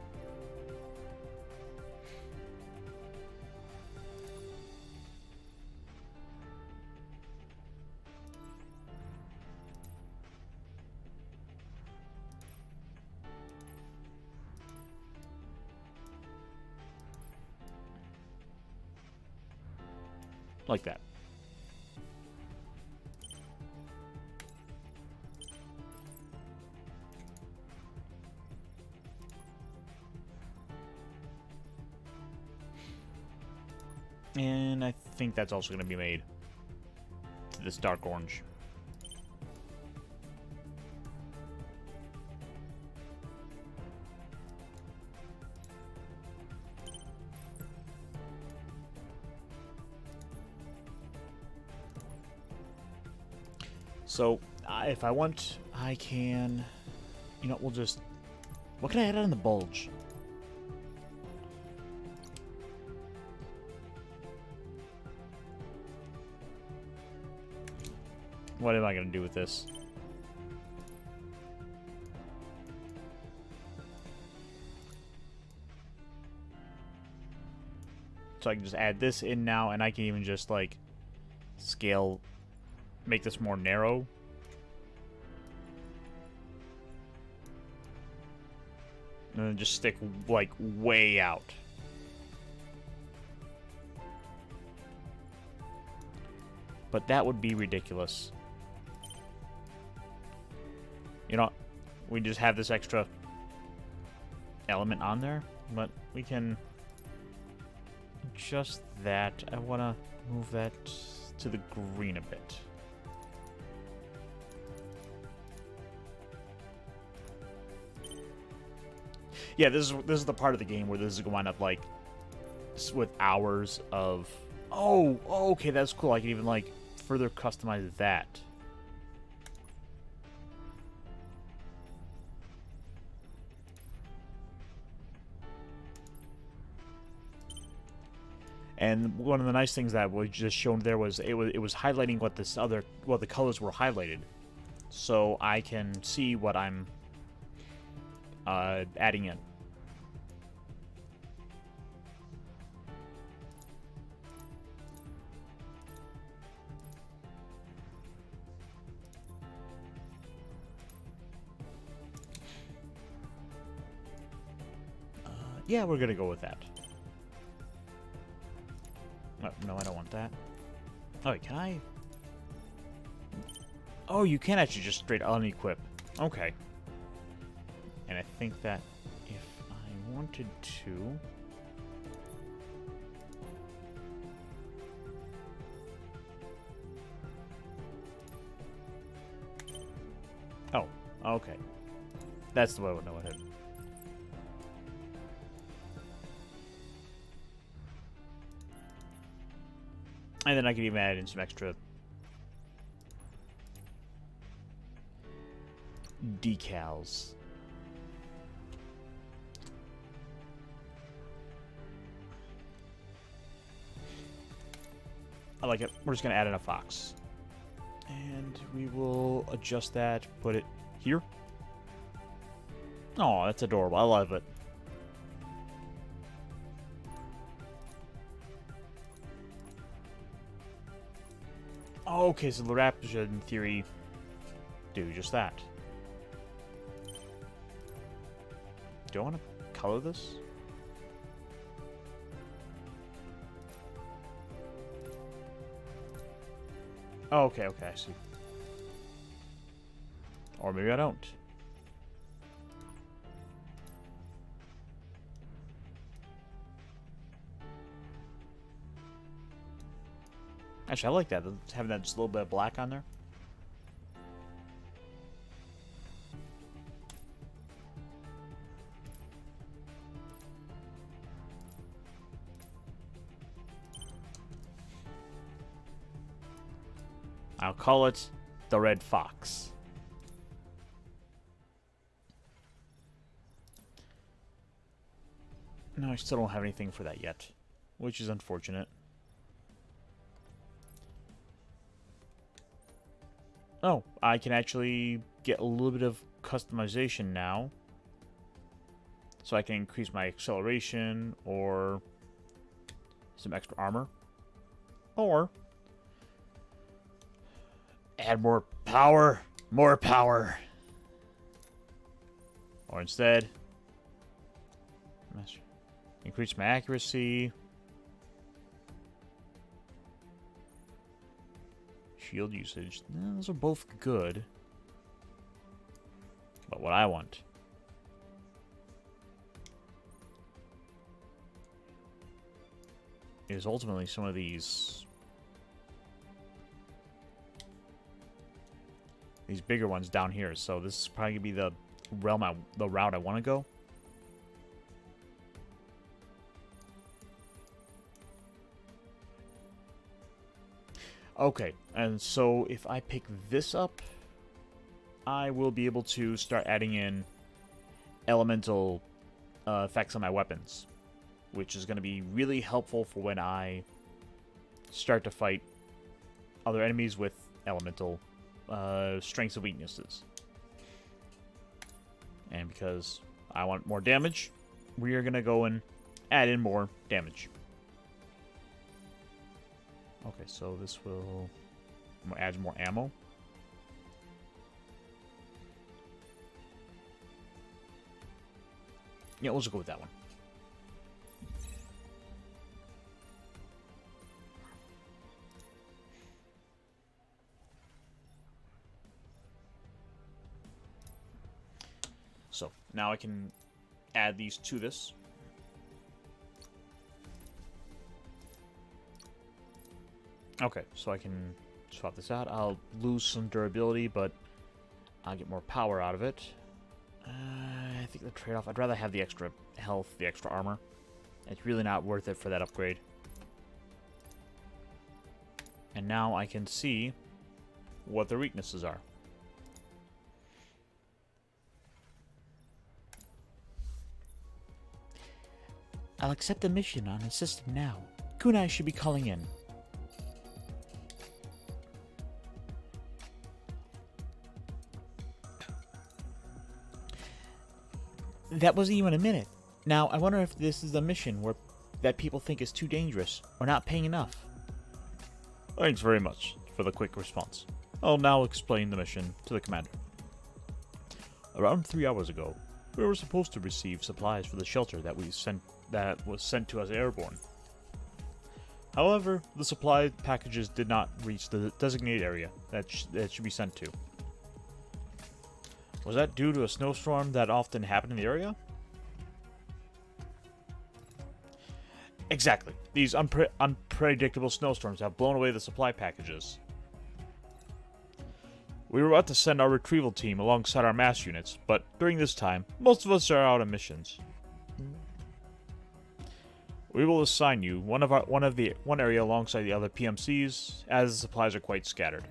like that. And I think that's also going to be made to this dark orange. So, if I want, I can... You know, we'll just... What can I add on the bulge? What am I going to do with this? So I can just add this in now, and I can even just, like, scale... Make this more narrow. And then just stick, like, way out. But that would be ridiculous. You know, we just have this extra element on there, but we can adjust that. I want to move that to the green a bit. Yeah, this is the part of the game where this is going to wind up, like, with hours of... Oh, okay, that's cool. I can even, like, further customize that. And one of the nice things that was just shown there was it was highlighting what the colors were highlighted, so I can see what I'm adding in. Yeah, we're gonna go with that. Oh, no, I don't want that. Oh, wait, can I? Oh, you can actually just straight unequip. Okay. And I think that if I wanted to... Oh, okay. That's the way I would know it. And then I could even add in some extra decals. I like it. We're just going to add in a fox. And we will adjust that, put it here. Oh, that's adorable. I love it. Okay, so the wrap should, in theory, do just that. Do I want to color this? Oh, okay, I see. Or maybe I don't. Actually, I like that. Having that just a little bit of black on there. I'll call it the Red Fox. No, I still don't have anything for that yet, which is unfortunate. Oh, I can actually get a little bit of customization now. So I can increase my acceleration or some extra armor. Or add more power. More power. Or instead, increase my accuracy. Shield usage. Those are both good. But what I want is ultimately some of these bigger ones down here. So this is probably gonna be the route I want to go. Okay, and so if I pick this up, I will be able to start adding in elemental effects on my weapons, which is going to be really helpful for when I start to fight other enemies with elemental strengths and weaknesses. And because I want more damage, we are going to go and add in more damage. Okay, so this will add more ammo. Yeah, we'll just go with that one. So, now I can add these to this. Okay, so I can swap this out. I'll lose some durability, but I'll get more power out of it. I think the trade-off, I'd rather have the extra health, the extra armor. It's really not worth it for that upgrade. And now I can see what their weaknesses are. I'll accept the mission on a system now. Kunai should be calling in. That wasn't even a minute. Now, I wonder if this is a mission that people think is too dangerous or not paying enough. Thanks very much for the quick response. I'll now explain the mission to the commander. Around 3 hours ago, we were supposed to receive supplies for the shelter that was sent to us airborne. However, the supply packages did not reach the designated area that should be sent to. Was that due to a snowstorm that often happened in the area? Exactly. These unpredictable snowstorms have blown away the supply packages. We were about to send our retrieval team alongside our M.A.S.S units, but during this time, most of us are out on missions. We will assign you one area alongside the other PMCs, as the supplies are quite scattered.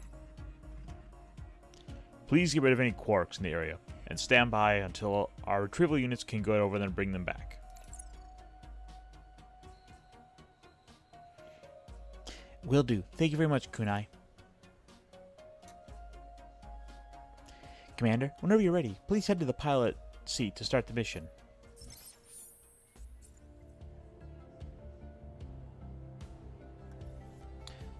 Please get rid of any quarks in the area, and stand by until our retrieval units can go over them and bring them back. Will do. Thank you very much, Kunai. Commander, whenever you're ready, please head to the pilot seat to start the mission.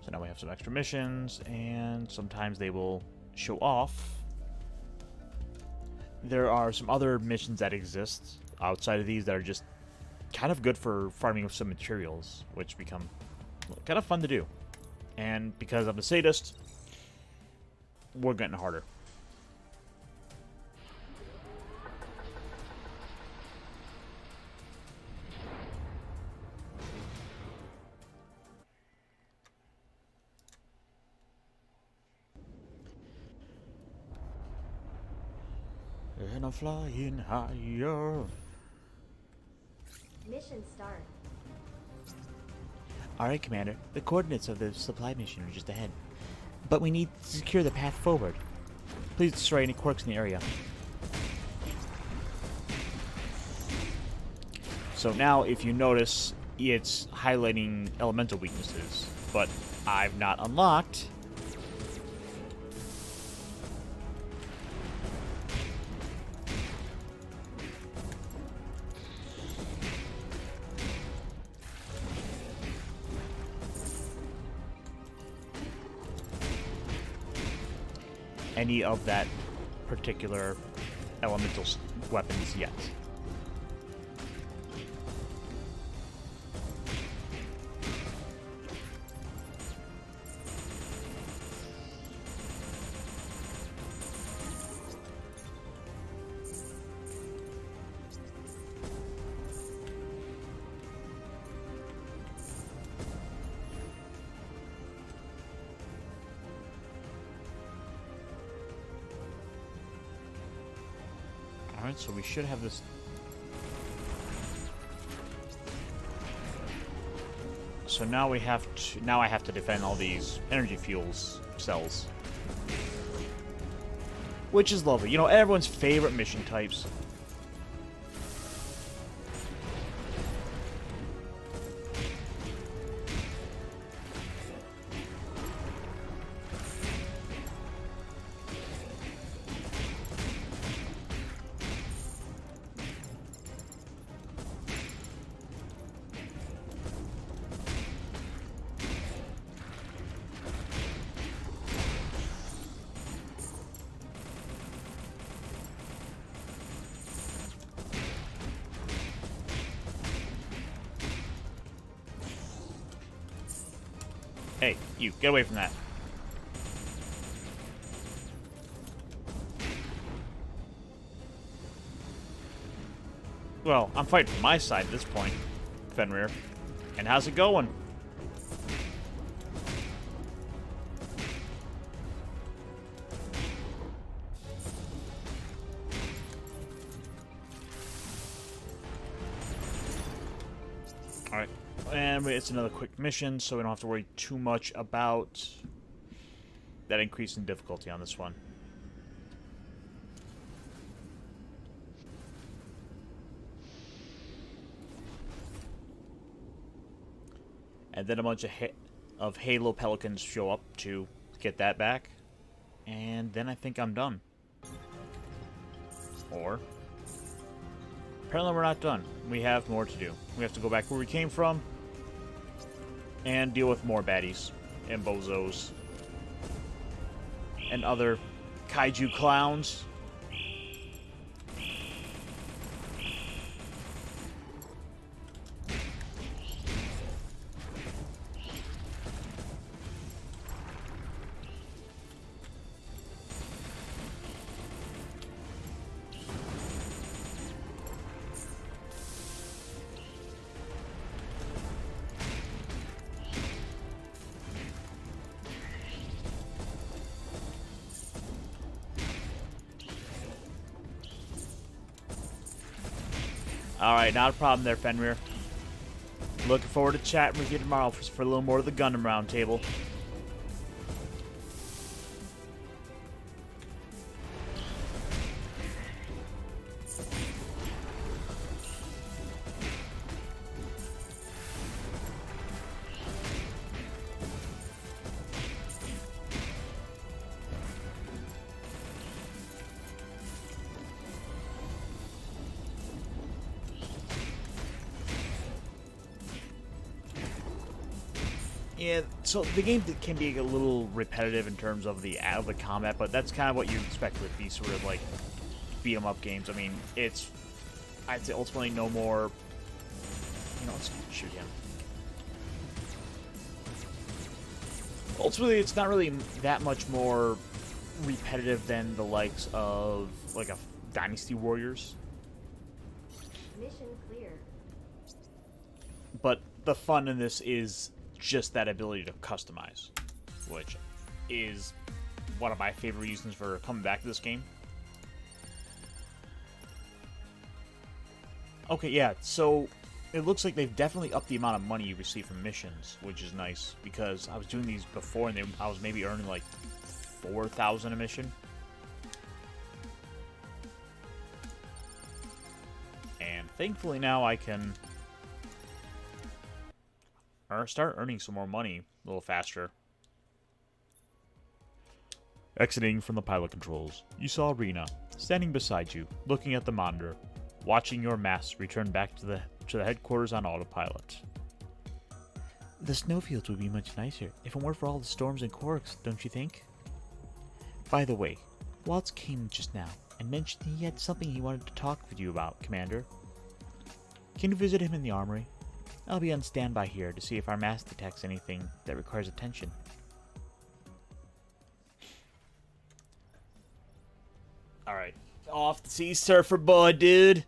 So now we have some extra missions, and sometimes they will show off. There are some other missions that exist outside of these that are just kind of good for farming some materials, which become kind of fun to do. And because I'm a sadist, we're getting harder. And I'm flying higher. Mission start. Alright, Commander. The coordinates of the supply mission are just ahead. But we need to secure the path forward. Please destroy any quirks in the area. So now, if you notice, it's highlighting elemental weaknesses, but I've not unlocked any of that particular elemental weapons yet. Alright, so we should have this. So now I have to defend all these energy fuels cells. Which is lovely. You know, everyone's favorite mission types. Hey, you, get away from that. Well, I'm fighting for my side at this point, Fenrir. And how's it going? Alright. And it's another quick mission, so we don't have to worry too much about that increase in difficulty on this one. And then a bunch of Halo Pelicans show up to get that back. And then I think I'm done. Or... apparently we're not done. We have more to do. We have to go back where we came from. And deal with more baddies. And bozos. And other kaiju clowns. Alright, not a problem there, Fenrir. Looking forward to chatting with you tomorrow for a little more of the Gundam Roundtable. Yeah, so the game can be a little repetitive in terms of the combat, but that's kind of what you expect with these sort of like beat 'em up games. I mean, it's, I'd say ultimately no more. You know, let's shoot him. Ultimately, it's not really that much more repetitive than the likes of like a Dynasty Warriors. Mission clear. But the fun in this is just that ability to customize, which is one of my favorite reasons for coming back to this game. Okay, yeah, so it looks like they've definitely upped the amount of money you receive from missions, which is nice, because I was doing these before and I was maybe earning like 4,000 a mission. And thankfully now I can start earning some more money a little faster. Exiting from the pilot controls, you saw Rena standing beside you, looking at the monitor, watching your M.A.S.S return back to the headquarters on autopilot. The snowfields would be much nicer if it weren't for all the storms and quirks, don't you think? By the way, Waltz came just now and mentioned he had something he wanted to talk with you about, Commander. Can you visit him in the armory? I'll be on standby here to see if our M.A.S.S detects anything that requires attention. Alright. Off the sea surfer boy, dude!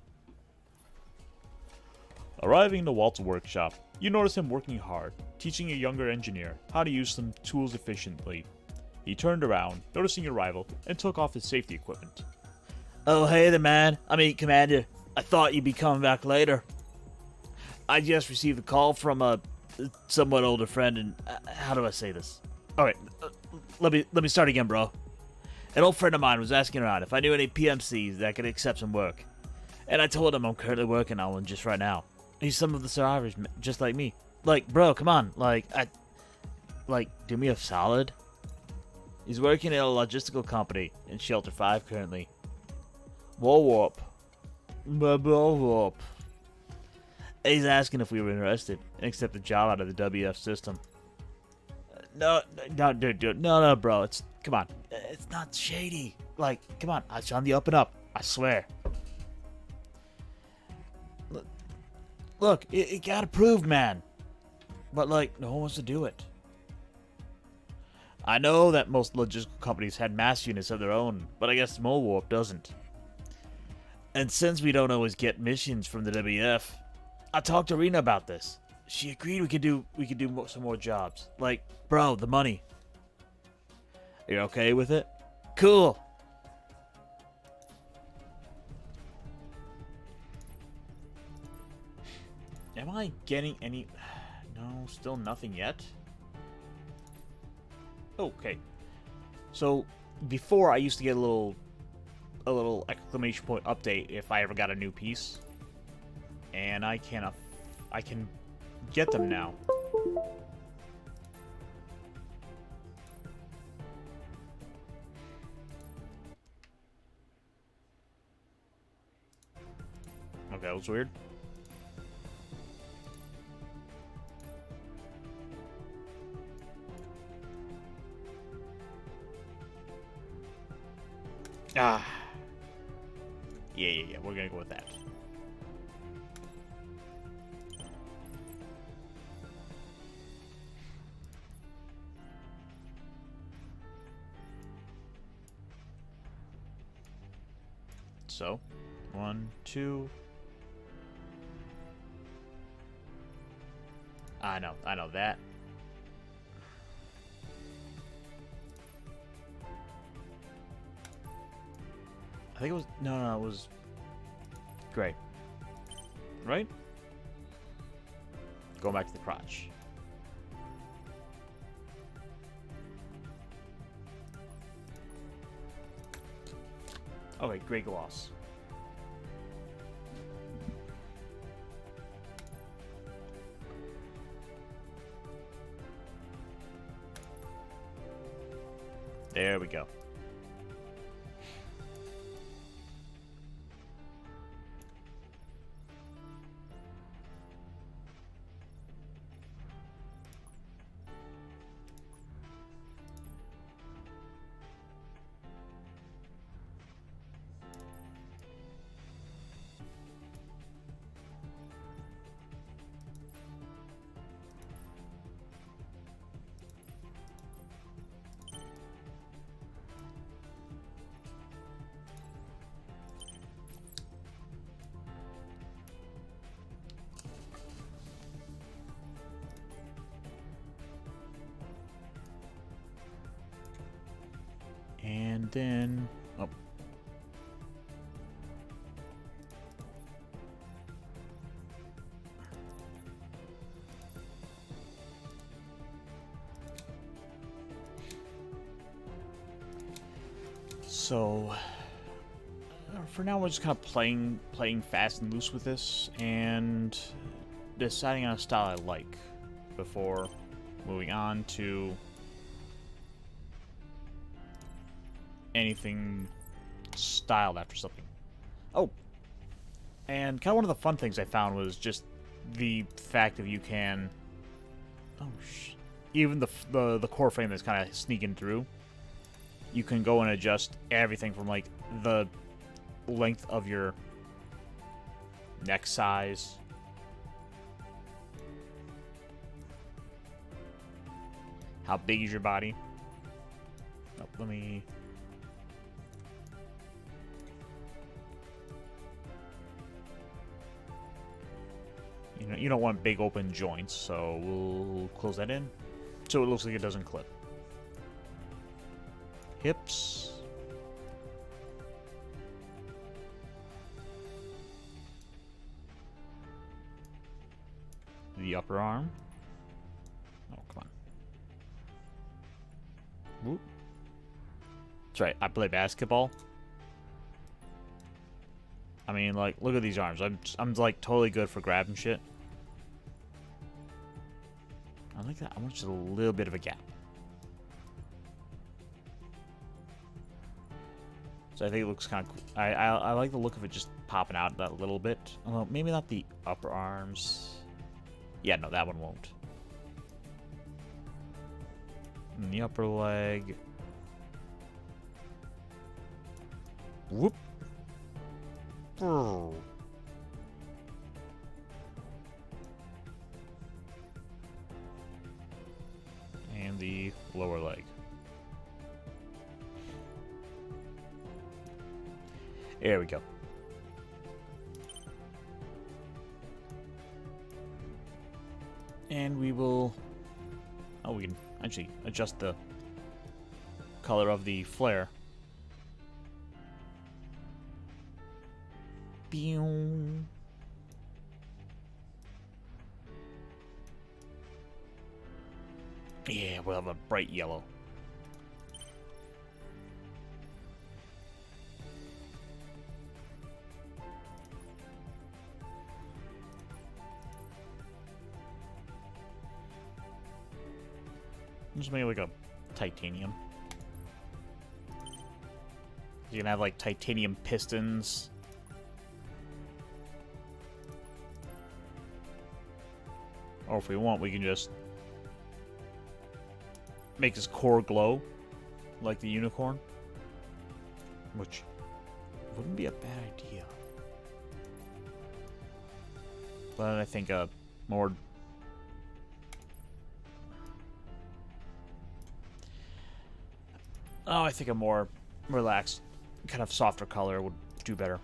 Arriving in the Walt's workshop, you notice him working hard, teaching a younger engineer how to use some tools efficiently. He turned around, noticing your arrival, and took off his safety equipment. Oh, hey there, man. Commander. I thought you'd be coming back later. I just received a call from a somewhat older friend, and how do I say this? Alright, let me start again, bro. An old friend of mine was asking around if I knew any PMCs that could accept some work. And I told him I'm currently working on one just right now. He's some of the survivors, just like me. Like, bro, come on. Do me a solid. He's working at a logistical company in Shelter 5 currently. Warp. He's asking if we were interested and accept a job out of the WF system. No, dude. No, bro. Come on. It's not shady. Like, come on. It's on the up and up. I swear. Look, it got approved, man. But, like, no one wants to do it. I know that most logistical companies had mass units of their own, but I guess Mole Warp doesn't. And since we don't always get missions from the WF, I talked to Rena about this. She agreed we could do some more jobs. Like, bro, the money. You're okay with it? Cool. Am I getting any... No, still nothing yet. Okay. So, before I used to get a little exclamation point update if I ever got a new piece. And I can get them now. Okay, that was weird. Ah. Yeah. We're gonna go with that. So, 1, 2. I know that. I think it was no, it was gray. Right? Going back to the crotch. Okay, gray gloss. There we go. And then, oh. So, for now we're just kind of playing fast and loose with this and deciding on a style I like before moving on to anything styled after something. Oh, and kind of one of the fun things I found was just the fact that you can, even the core frame that's kind of sneaking through. You can go and adjust everything from like the length of your neck size, how big is your body. Oh, let me. You don't want big open joints, so we'll close that in so it looks like it doesn't clip. Hips. The upper arm. Oh, come on. Whoop. That's right, I play basketball. I mean, like, look at these arms. I'm like totally good for grabbing shit. I like that. I want just a little bit of a gap. So I think it looks kind of cool. I like the look of it just popping out that little bit. Although maybe not the upper arms. Yeah, no, that one won't. And the upper leg. Whoop. And the lower leg. There we go. And we will... Oh, we can actually adjust the color of the flare. Pew. Yeah, we'll have a bright yellow. Just make it like a titanium. You can have like titanium pistons. Or if we want, we can just make his core glow like the unicorn. Which wouldn't be a bad idea. But I think a more... Oh, I think a more relaxed, kind of softer color would do better.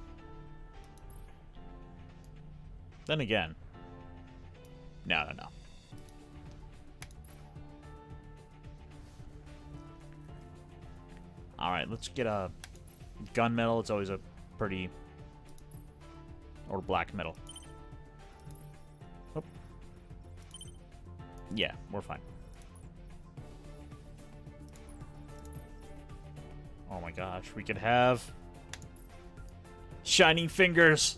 Then again... No. Alright, let's get a gunmetal. It's always a pretty... Or black metal. Oh. Yeah, we're fine. Oh my gosh, we could have... Shining fingers!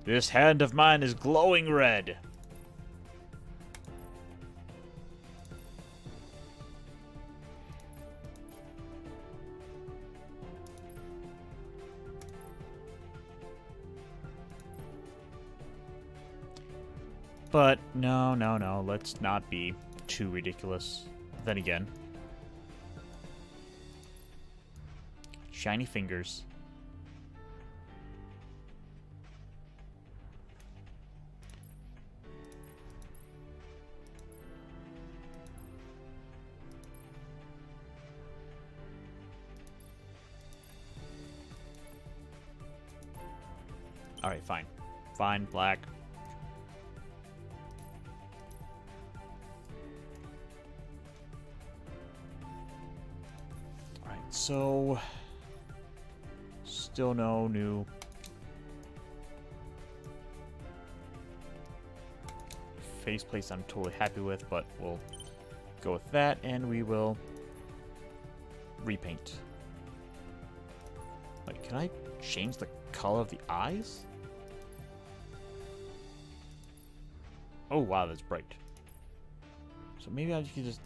This hand of mine is glowing red. But no, let's not be too ridiculous. Then again. Shiny fingers. Alright, fine. Fine, black. Alright, so... Still no new... faceplates I'm totally happy with, but we'll go with that, and we will repaint. Wait, can I change the color of the eyes? Oh wow, that's bright. So maybe I could just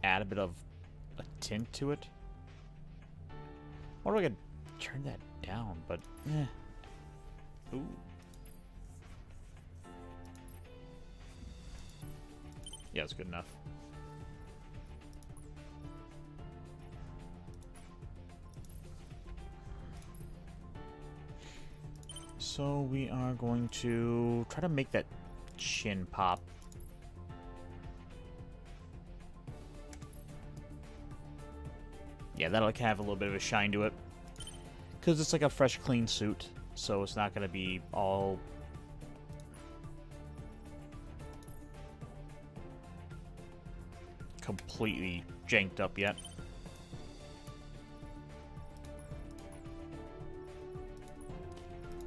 add a bit of a tint to it. I wonder if I could turn that down, but eh. Ooh. Yeah, it's good enough. So we are going to try to make that chin pop. Yeah, that'll have a little bit of a shine to it. Because it's like a fresh, clean suit. So it's not going to be all... completely janked up yet.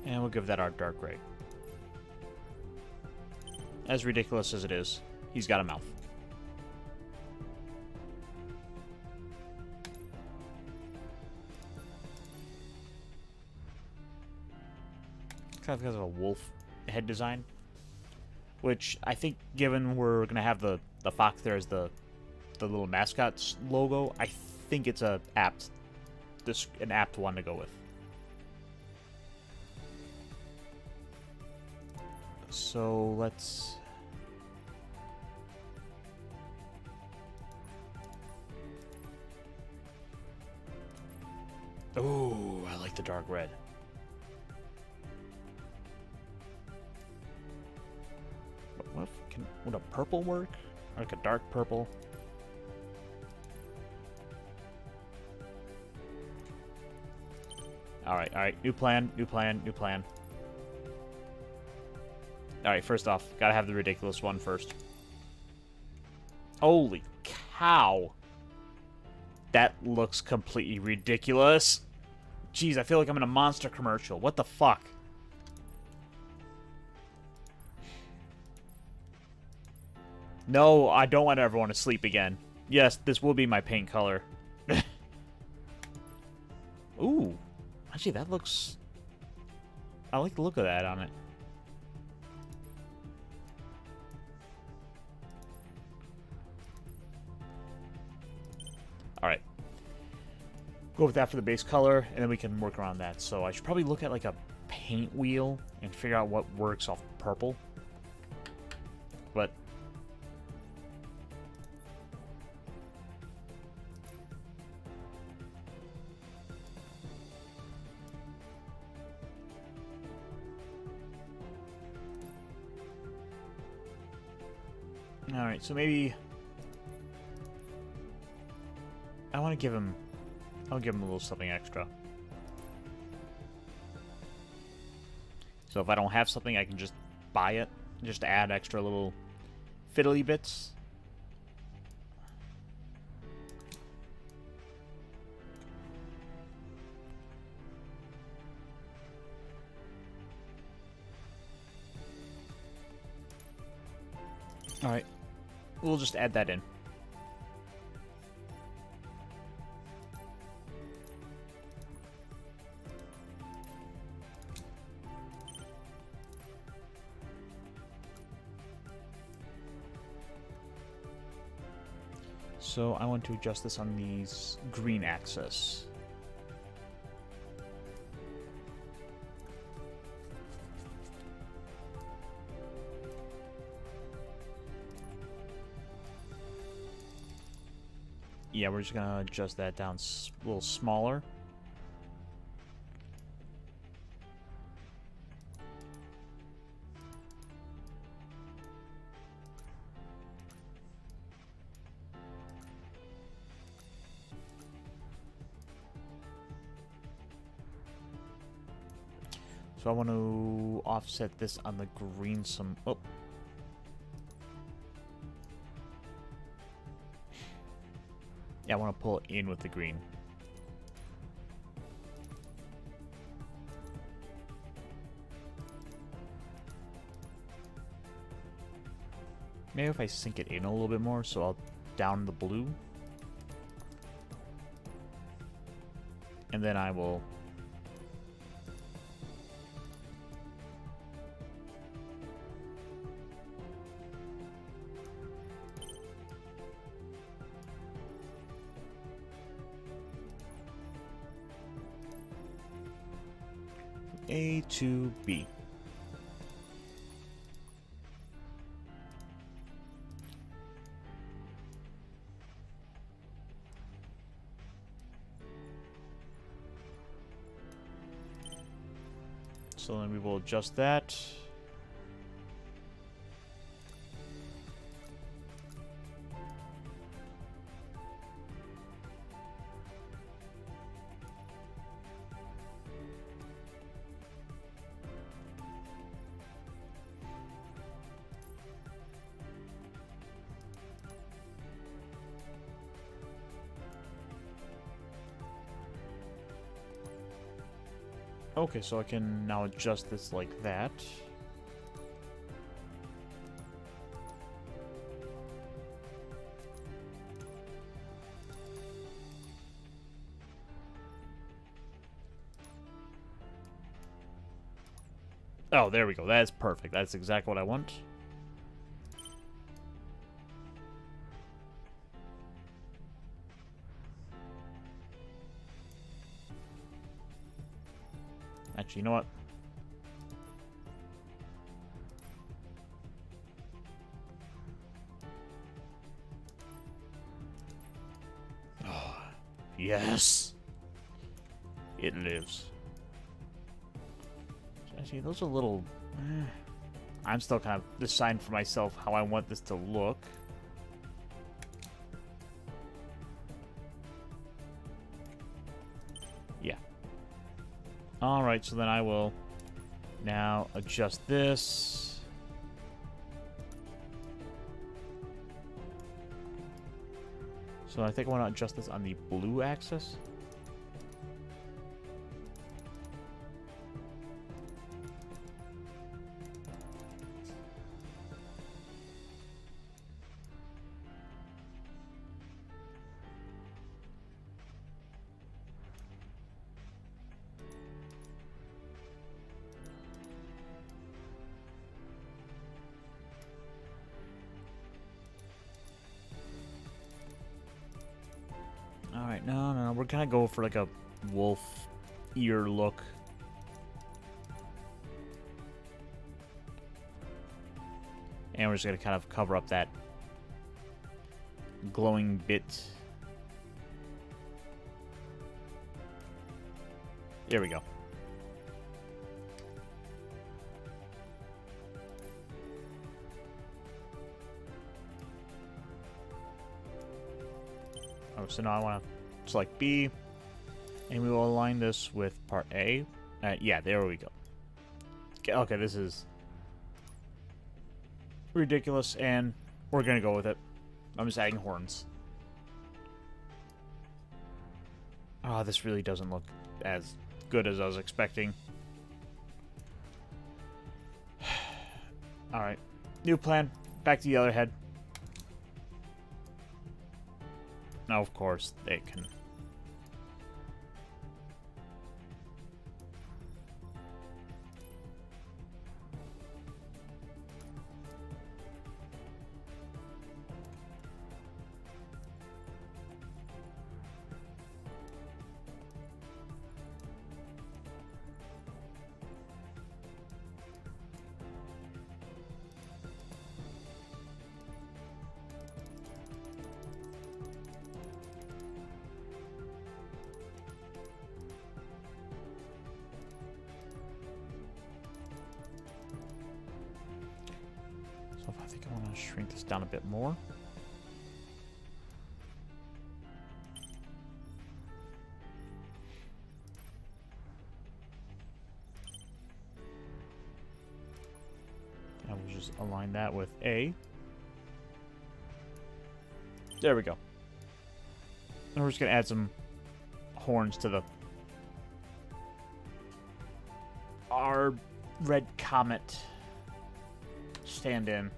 And we'll give that our dark gray. As ridiculous as it is, he's got a mouth. Kind of because of a wolf head design. Which I think, given we're going to have the fox there as the little mascot's logo, I think it's an apt one to go with. So let's... Ooh, I like the dark red. Would a purple work? Or like a dark purple? Alright, new plan. Alright, first off, gotta have the ridiculous one first. Holy cow! That looks completely ridiculous. Jeez, I feel like I'm in a monster commercial. What the fuck? No, I don't want everyone to sleep again. Yes, this will be my paint color. Ooh. Actually, that looks... I like the look of that on it. go with that for the base color, and then we can work around that. So I should probably look at like a paint wheel and figure out what works off purple. But all right, so maybe I want to give him. I'll give him a little something extra. So if I don't have something, I can just buy it. Just add extra little fiddly bits. Alright. We'll just add that in. So I want to adjust this on these green axis. Yeah, we're just gonna adjust that down a little smaller. So I want to offset this on the green some... Oh. Yeah, I want to pull it in with the green. Maybe if I sink it in a little bit more, so I'll down the blue. And then I will... A to B. So then we will adjust that. Okay, so I can now adjust this like that. Oh, there we go. That's perfect. That's exactly what I want. Actually, you know what? Oh, yes! It lives. Actually, those are a little... I'm still kind of deciding for myself how I want this to look. Yeah. Alright, so then I will now adjust this. So I think I want to adjust this on the blue axis. Alright, no. We're gonna go for like a wolf ear look. And we're just gonna kind of cover up that glowing bit. There we go. Oh, so now I want to select B, and we will align this with part A. Yeah, there we go. Okay, this is ridiculous, and we're gonna go with it. I'm just adding horns. Oh, this really doesn't look as good as I was expecting. Alright. New plan. Back to the other head. Now, of course, they can... So I think I want to shrink this down a bit more. And we'll just align that with A. There we go. And we're just going to add some horns to our red comet stand-in.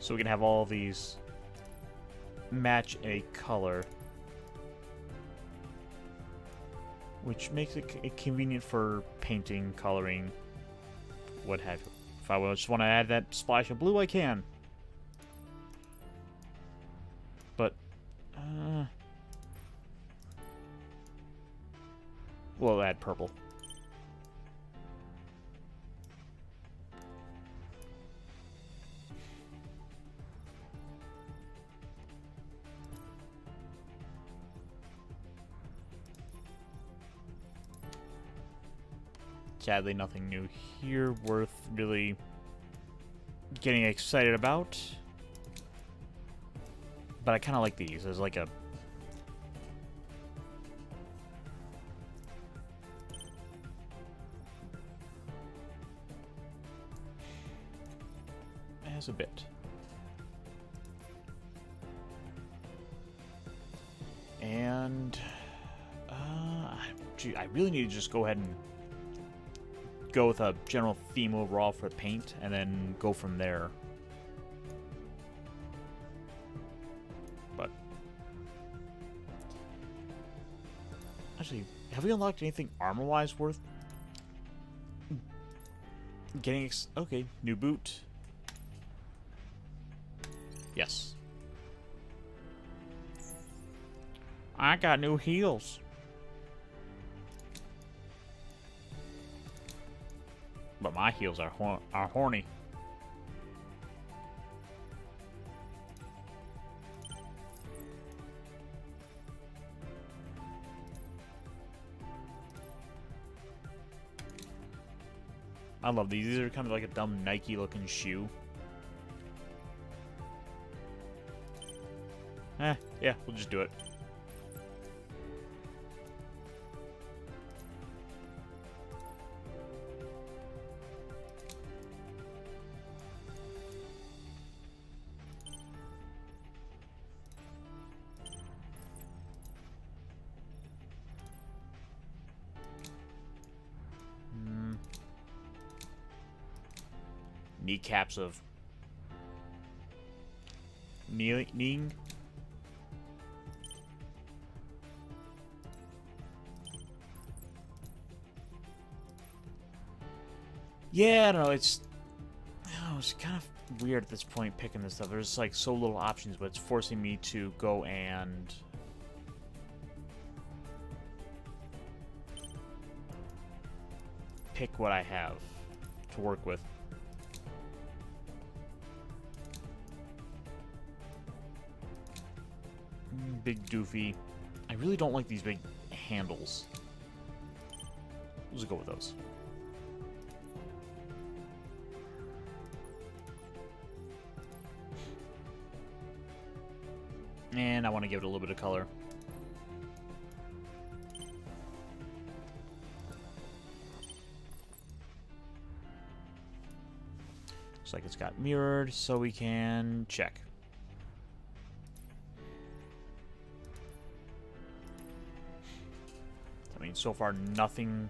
So we can have all these match a color, which makes it convenient for painting, coloring, what have you. If I just want to add that splash of blue, I can. But, we'll add purple. Sadly, nothing new here worth really getting excited about. But I kind of like these as like a... as a bit. And... gee, I really need to just go ahead and go with a general theme overall for the paint, and then go from there. But actually, have we unlocked anything armor-wise worth getting? Okay, new boot. Yes. I got new heels. But my heels are horny. I love these. These are kind of like a dumb Nike-looking shoe. Yeah, we'll just do it. Kneecaps of kneeing. Yeah, I don't know. It's kind of weird at this point picking this stuff. There's like so little options, but it's forcing me to go and pick what I have to work with. Big doofy. I really don't like these big handles. Let's go with those. And I want to give it a little bit of color. Looks like it's got mirrored, so we can check. I mean, so far nothing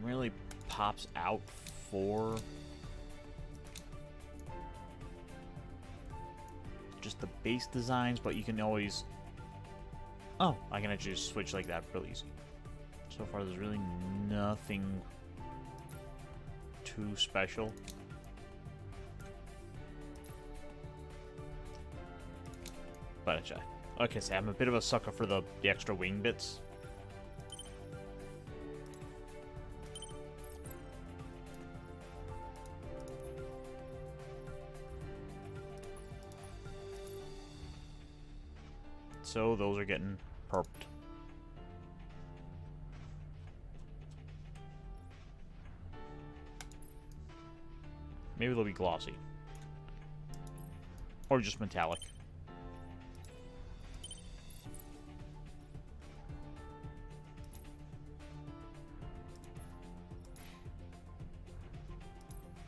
really pops out for just the base designs, but you can always... Oh, I can actually just switch like that really easy. So far there's really nothing too special. But like I say, I'm a bit of a sucker for the extra wing bits. So those are getting perped. Maybe they'll be glossy. Or just metallic.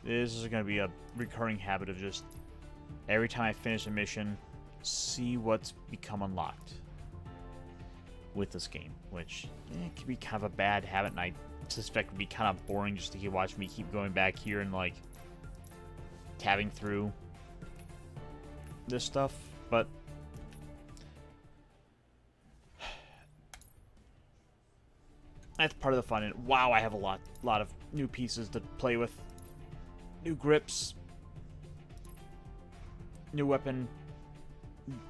This is going to be a recurring habit of just every time I finish a mission, see what's become unlocked with this game, which can be kind of a bad habit, and I suspect would be kind of boring just to keep watching me keep going back here and like tabbing through this stuff. But that's part of the fun. And wow, I have a lot of new pieces to play with, new grips, new weapon,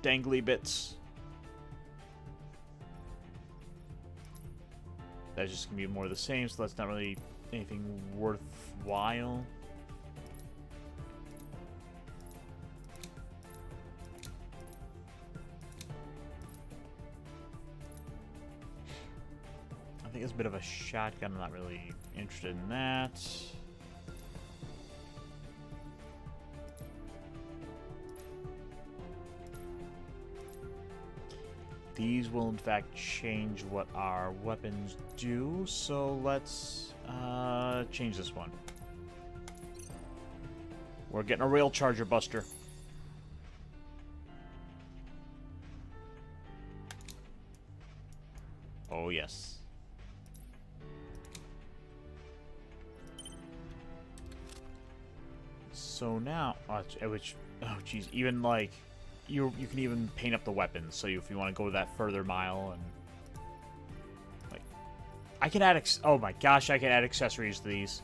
dangly bits. That's just gonna be more of the same, so that's not really anything worthwhile. I think it's a bit of a shotgun. I'm not really interested in that. These will in fact change what our weapons do, so let's change this one. We're getting a rail charger buster. Oh yes. So now, which, oh geez, even like, you can even paint up the weapons, so if you want to go that further mile, and like, I can add, oh my gosh, I can add accessories to these.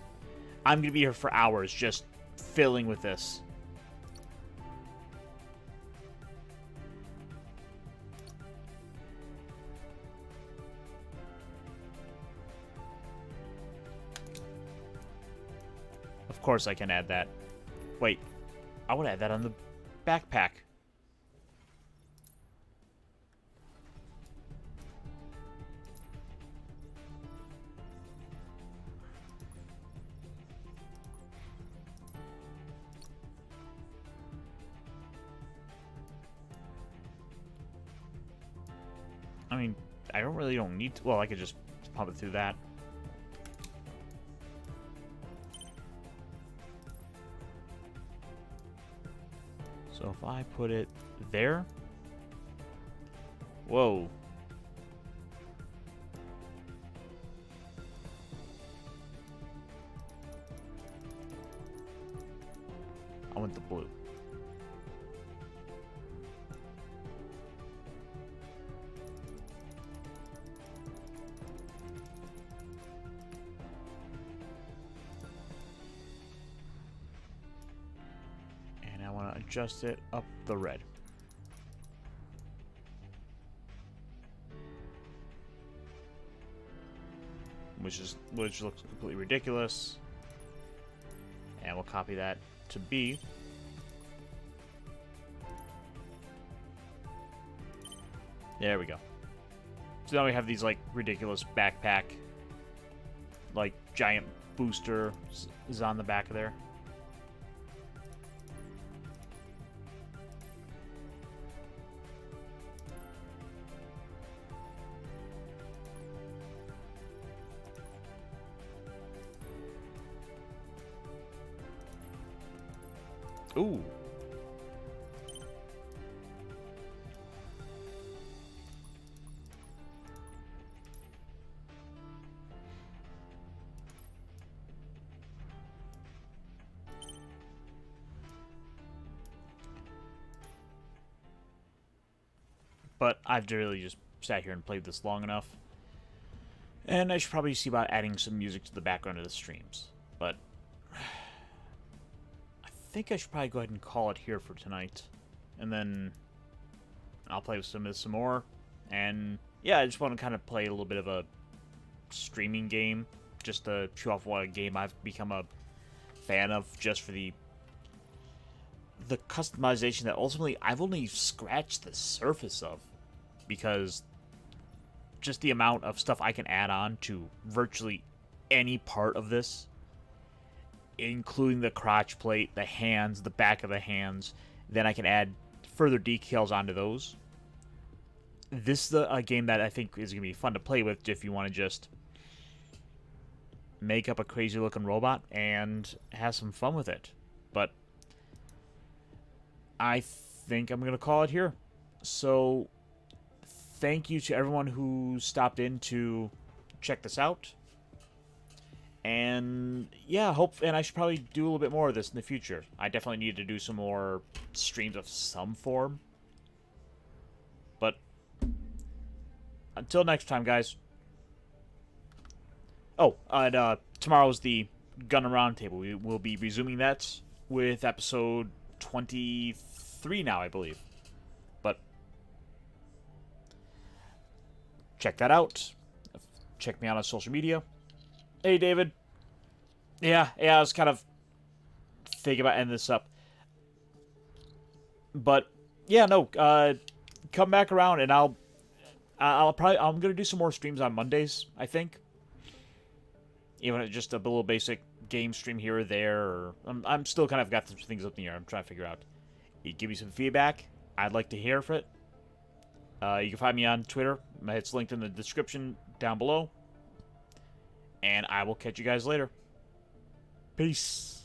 I'm gonna be here for hours just filling with this. Of course I can add that. Wait, I would add that on the backpack. I mean, I don't need to. Well, I could just pump it through that. So if I put it there. Whoa. I want the blue. adjust it up the red. Which looks completely ridiculous. And we'll copy that to B. There we go. So now we have these like ridiculous backpack, like giant booster is on the back of there. Ooh. But I've really just sat here and played this long enough. And I should probably see about adding some music to the background of the streams. But I think I should probably go ahead and call it here for tonight. And then I'll play with some of this some more. And yeah, I just want to kind of play a little bit of a streaming game. Just to show off what a game I've become a fan of just for the customization that ultimately I've only scratched the surface of, because just the amount of stuff I can add on to virtually any part of this, including the crotch plate, the hands, the back of the hands, then I can add further decals onto those. This is a game that I think is going to be fun to play with if you want to just make up a crazy looking robot and have some fun with it. But I think I'm going to call it here. So, thank you to everyone who stopped in to check this out. And, yeah, and I should probably do a little bit more of this in the future. I definitely need to do some more streams of some form. But, until next time, guys. Oh, and tomorrow's the Gun Roundtable. We will be resuming that with episode 23 now, I believe. But check that out. Check me out on social media. Hey, David. Yeah, I was kind of thinking about ending this up. But yeah, no, come back around and I'm going to do some more streams on Mondays, I think. Even if just a little basic game stream here or there, or I'm still kind of got some things up in the air. I'm trying to figure out. You give me some feedback. I'd like to hear it. You can find me on Twitter. It's linked in the description down below. And I will catch you guys later. Peace.